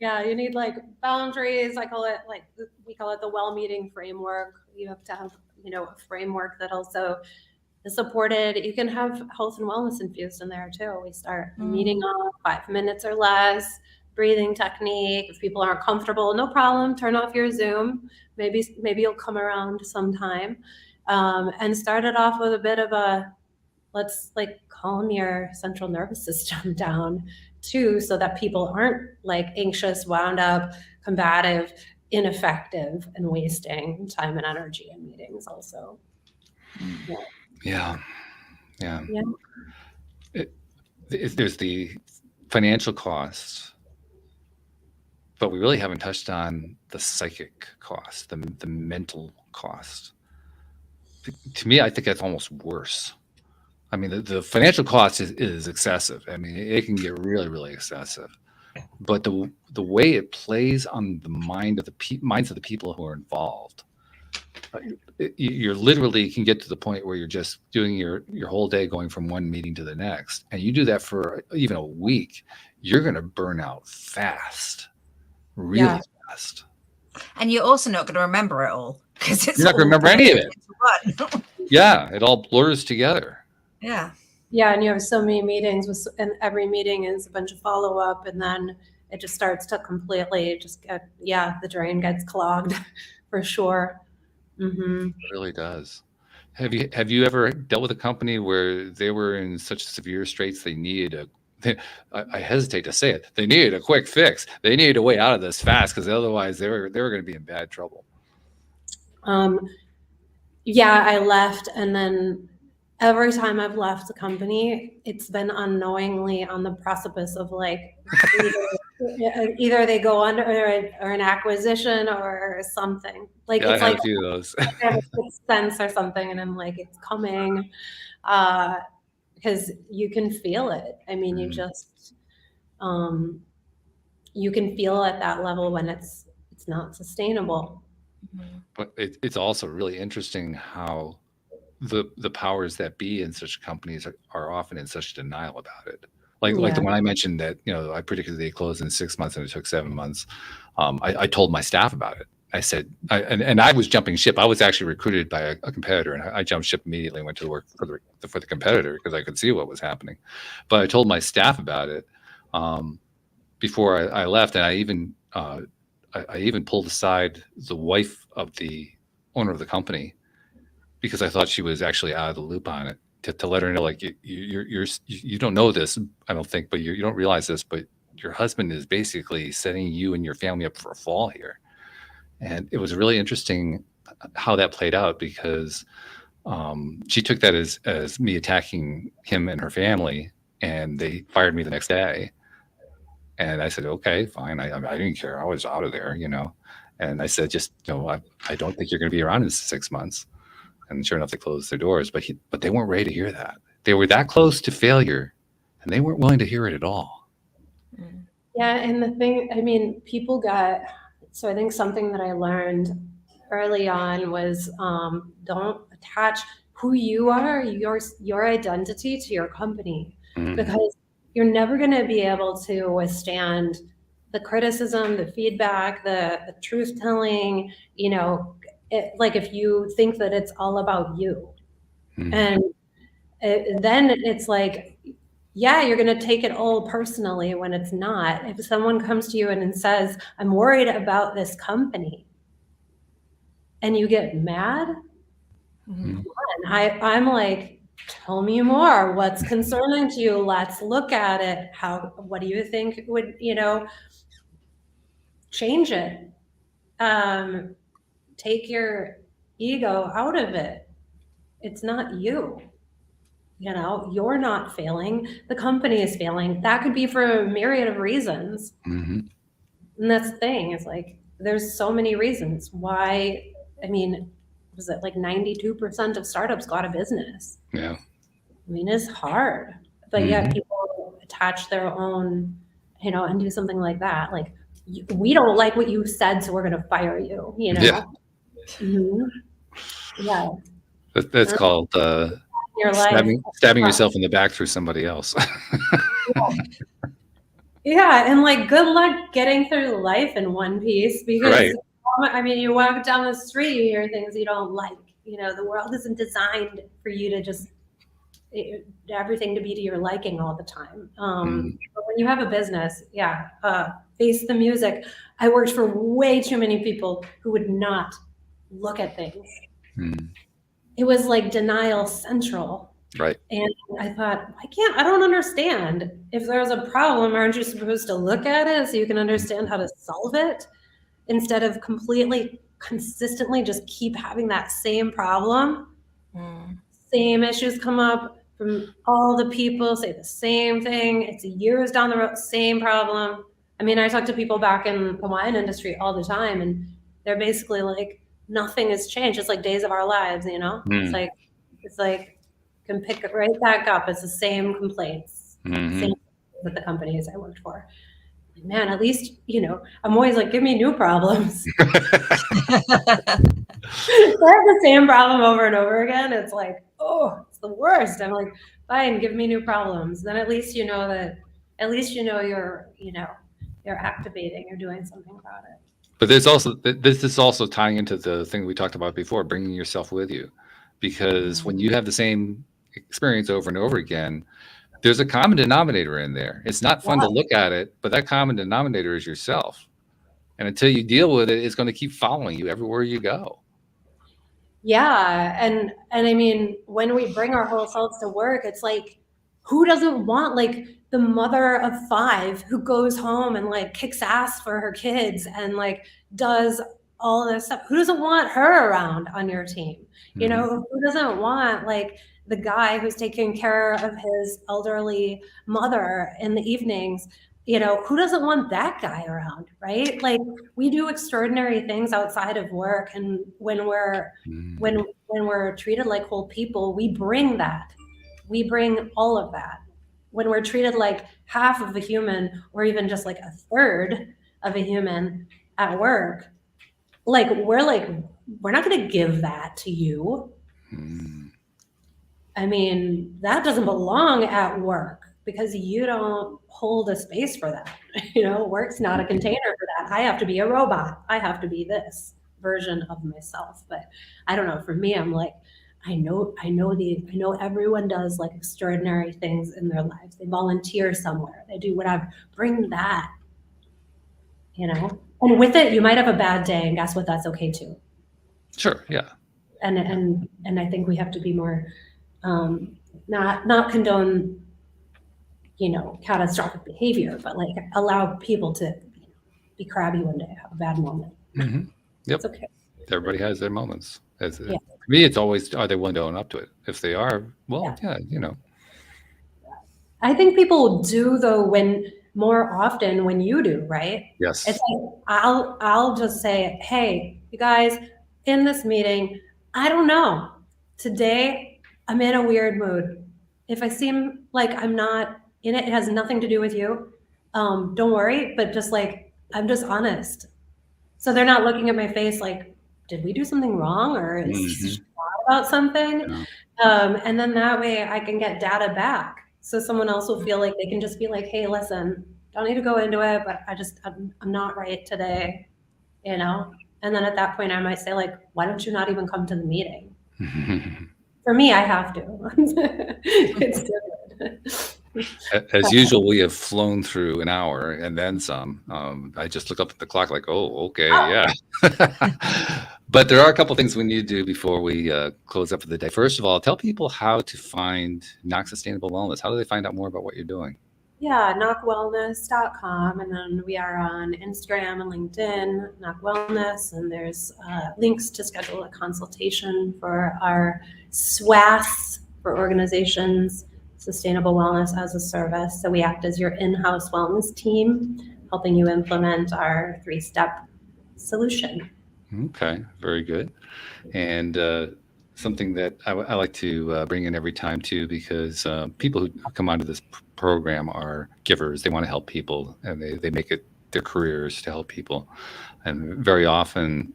Yeah. You need like boundaries. I call it like, we call it the well meeting framework. You have to have, you know, a framework that also is supported. You can have health and wellness infused in there too. We start meeting off 5 minutes or less, breathing technique. If people aren't comfortable, no problem. Turn off your Zoom. Maybe you'll come around sometime. And start it off with a bit of a, let's like calm your central nervous system down too, so that people aren't like anxious, wound up, combative, ineffective, and wasting time and energy in meetings also. Yeah. There's the financial costs, but we really haven't touched on the psychic cost, the mental cost. To me, I think that's almost worse. I mean, the financial cost is excessive. I mean, it can get really, really excessive. But the way it plays on the minds of the people who are involved, you're literally can get to the point where you're just doing your whole day going from one meeting to the next, and you do that for even a week, you're going to burn out fast, really fast. And you're also not going to remember it all because you're not going to remember any of it. Yeah, it all blurs together. Yeah. Yeah, and you have so many meetings and every meeting is a bunch of follow up, and then it just starts to completely just get the drain gets clogged for sure. Mm-hmm. It really does. Have you ever dealt with a company where they were in such severe straits they needed I hesitate to say it, they needed a quick fix. They needed a way out of this fast because otherwise they were going to be in bad trouble. Yeah, I left, and then every time I've left the company, it's been unknowingly on the precipice of like either they go under or an acquisition or something. Like it's I have like a few of those. I have a sixth sense or something, and I'm like, it's coming, because you can feel it. I mean, you just you can feel at that level when it's not sustainable. But it's also really interesting how the powers that be in such companies are often in such denial about it. Like the one I mentioned that, you know, I predicted they closed in 6 months and it took 7 months. I told my staff about it. I said, and I was jumping ship. I was actually recruited by a competitor, and I jumped ship immediately and went to work for the competitor because I could see what was happening. But I told my staff about it before I left, and I even pulled aside the wife of the owner of the company because I thought she was actually out of the loop on it to let her know, like, you don't know this, I don't think, but you don't realize this, but your husband is basically setting you and your family up for a fall here. And it was really interesting how that played out because she took that as me attacking him and her family, and they fired me the next day. And I said, okay, fine. I didn't care. I was out of there, you know. And I said, just, you know, I don't think you're going to be around in 6 months. And sure enough, they closed their doors. But they weren't ready to hear that. They were that close to failure, and they weren't willing to hear it at all. Yeah, and the thing, I mean, people got. So I think something that I learned early on was don't attach who you are, your identity to your company, because you're never going to be able to withstand the criticism, the feedback, the truth telling, you know, like if you think that it's all about you. And then it's like, yeah, you're going to take it all personally when it's not. If someone comes to you and says, I'm worried about this company, and you get mad, Mhm. I'm like, tell me more. What's concerning to you? Let's look at it. What do you think would, change it? Take your ego out of it. It's not you. You're not failing. The company is failing. That could be for a myriad of reasons. Mm-hmm. And that's the thing. It's like, there's so many reasons why. I mean, was it like 92% of startups go out of business? Yeah. I mean, it's hard, but yet people attach their own, and do something like that. Like, we don't like what you said, so we're going to fire you, Yeah. Mhm. Yeah. That's called Your life. stabbing yourself in the back through somebody else. Yeah, and like, good luck getting through life in one piece, because Right. I mean, you walk down the street, you hear things you don't like. The world isn't designed for you to just everything to be to your liking all the time. But when you have a business, face the music. I worked for way too many people who would not look at things. It was like denial central. Right. And I thought, I don't understand. If there's a problem, aren't you supposed to look at it so you can understand how to solve it, instead of consistently just keep having that same problem? Same issues come up from all the people, say the same thing. It's years down the road, same problem. I mean, I talk to people back in the wine industry all the time, and they're basically like, nothing has changed. It's like days of our lives, It's like can pick it right back up. It's the same complaints, same with the companies I worked for. Like, man, at least, I'm always like, give me new problems. I have the same problem over and over again. It's like, oh, it's the worst. I'm like, fine, give me new problems. Then at least you're activating, you're doing something about it. But this is also tying into the thing we talked about before, bringing yourself with you, because when you have the same experience over and over again, there's a common denominator in there. It's not fun to look at it, but that common denominator is yourself. And until you deal with it, it's going to keep following you everywhere you go. Yeah. And I mean, when we bring our whole selves to work, it's like, who doesn't want like the mother of 5 who goes home and like kicks ass for her kids and like does all this stuff? Who doesn't want her around on your team? Who doesn't want like the guy who's taking care of his elderly mother in the evenings? Who doesn't want that guy around, right? Like, we do extraordinary things outside of work, and when we're treated like whole people, we bring that. We bring all of that. When we're treated like half of a human, or even just like a third of a human at work, we're not going to give that to you. I mean, that doesn't belong at work, because you don't hold a space for that. Work's not a container for that. I have to be a robot. I have to be this version of myself. But I don't know. For me, I'm like, I know everyone does like extraordinary things in their lives. They volunteer somewhere. They do whatever. Bring that. And with it, you might have a bad day, and guess what? That's okay too. Sure. Yeah. And I think we have to be more, not condone, catastrophic behavior, but like allow people to be crabby one day, have a bad moment. Yep. It's okay. Everybody has their moments. For me, it's always, are they willing to own up to it? If they are, well, I think people do, though, more often when you do, right? Yes. It's like, I'll just say, hey, you guys, in this meeting, I don't know. Today, I'm in a weird mood. If I seem like I'm not in it, it has nothing to do with you. Don't worry, but just like, I'm just honest. So they're not looking at my face like, did we do something wrong, or is she thought about something? And then that way I can get data back. So someone else will feel like they can just be like, hey, listen, don't need to go into it, but I'm not right today, And then at that point I might say like, why don't you not even come to the meeting? For me, I have to. It's different. As usual, we have flown through an hour and then some. I just looked up at the clock like, oh, okay, yeah. But there are a couple things we need to do before we close up for the day. First of all, tell people how to find NOC Sustainable Wellness. How do they find out more about what you're doing? Yeah, knockwellness.com. And then we are on Instagram and LinkedIn, NOC Wellness. And there's links to schedule a consultation for our SWAS for organizations, Sustainable Wellness as a Service. So we act as your in-house wellness team, helping you implement our 3-step solution. Okay, very good. And something that I like to bring in every time too, because people who come onto this program are givers. They want to help people, and they make it their careers to help people. And very often,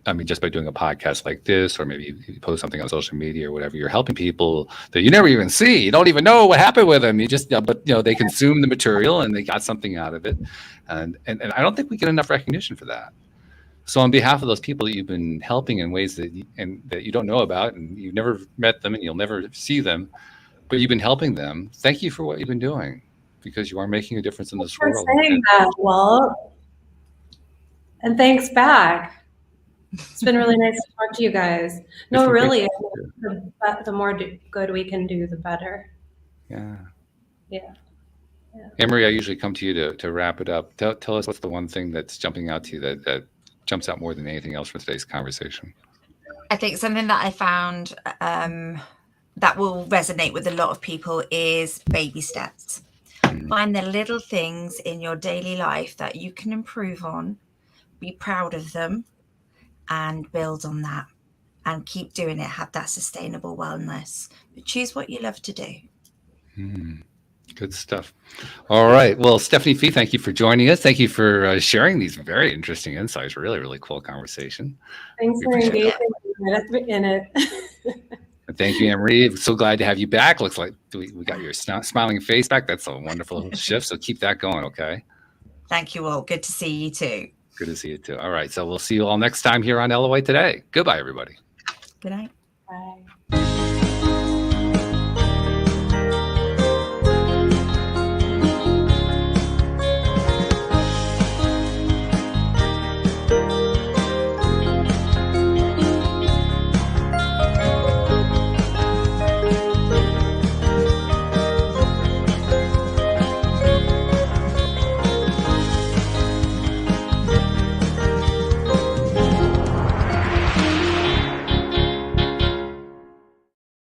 I mean, just by doing a podcast like this, or maybe you post something on social media or whatever, you're helping people that you never even see. You don't even know what happened with them. You just, but they consume the material and they got something out of it. And I don't think we get enough recognition for that. So on behalf of those people that you've been helping in ways that you don't know about, and you've never met them and you'll never see them, but you've been helping them, thank you for what you've been doing, because you are making a difference in this world. Thanks for saying that, Walt. And thanks back. It's been really nice to talk to you guys. No, really, the more good we can do, the better. Yeah. Yeah. Anne-Marie, I usually come to you to wrap it up. Tell us what's the one thing that's jumping out to you that jumps out more than anything else from today's conversation. I think something that I found that will resonate with a lot of people is baby steps. Find the little things in your daily life that you can improve on, be proud of them, and build on that, and keep doing it. Have that sustainable wellness, but choose what you love to do. Good stuff. All right. Well, Stephanie Fee, thank you for joining us. Thank you for sharing these very interesting insights. Really, really cool conversation. Thanks for engaging in it. Thank you, Anne-Marie. So glad to have you back. Looks like we got your smiling face back. That's a wonderful shift. So keep that going, okay? Thank you all. Good to see you too. Good to see you too. All right. So we'll see you all next time here on LOA Today. Goodbye, everybody. Good night. Bye.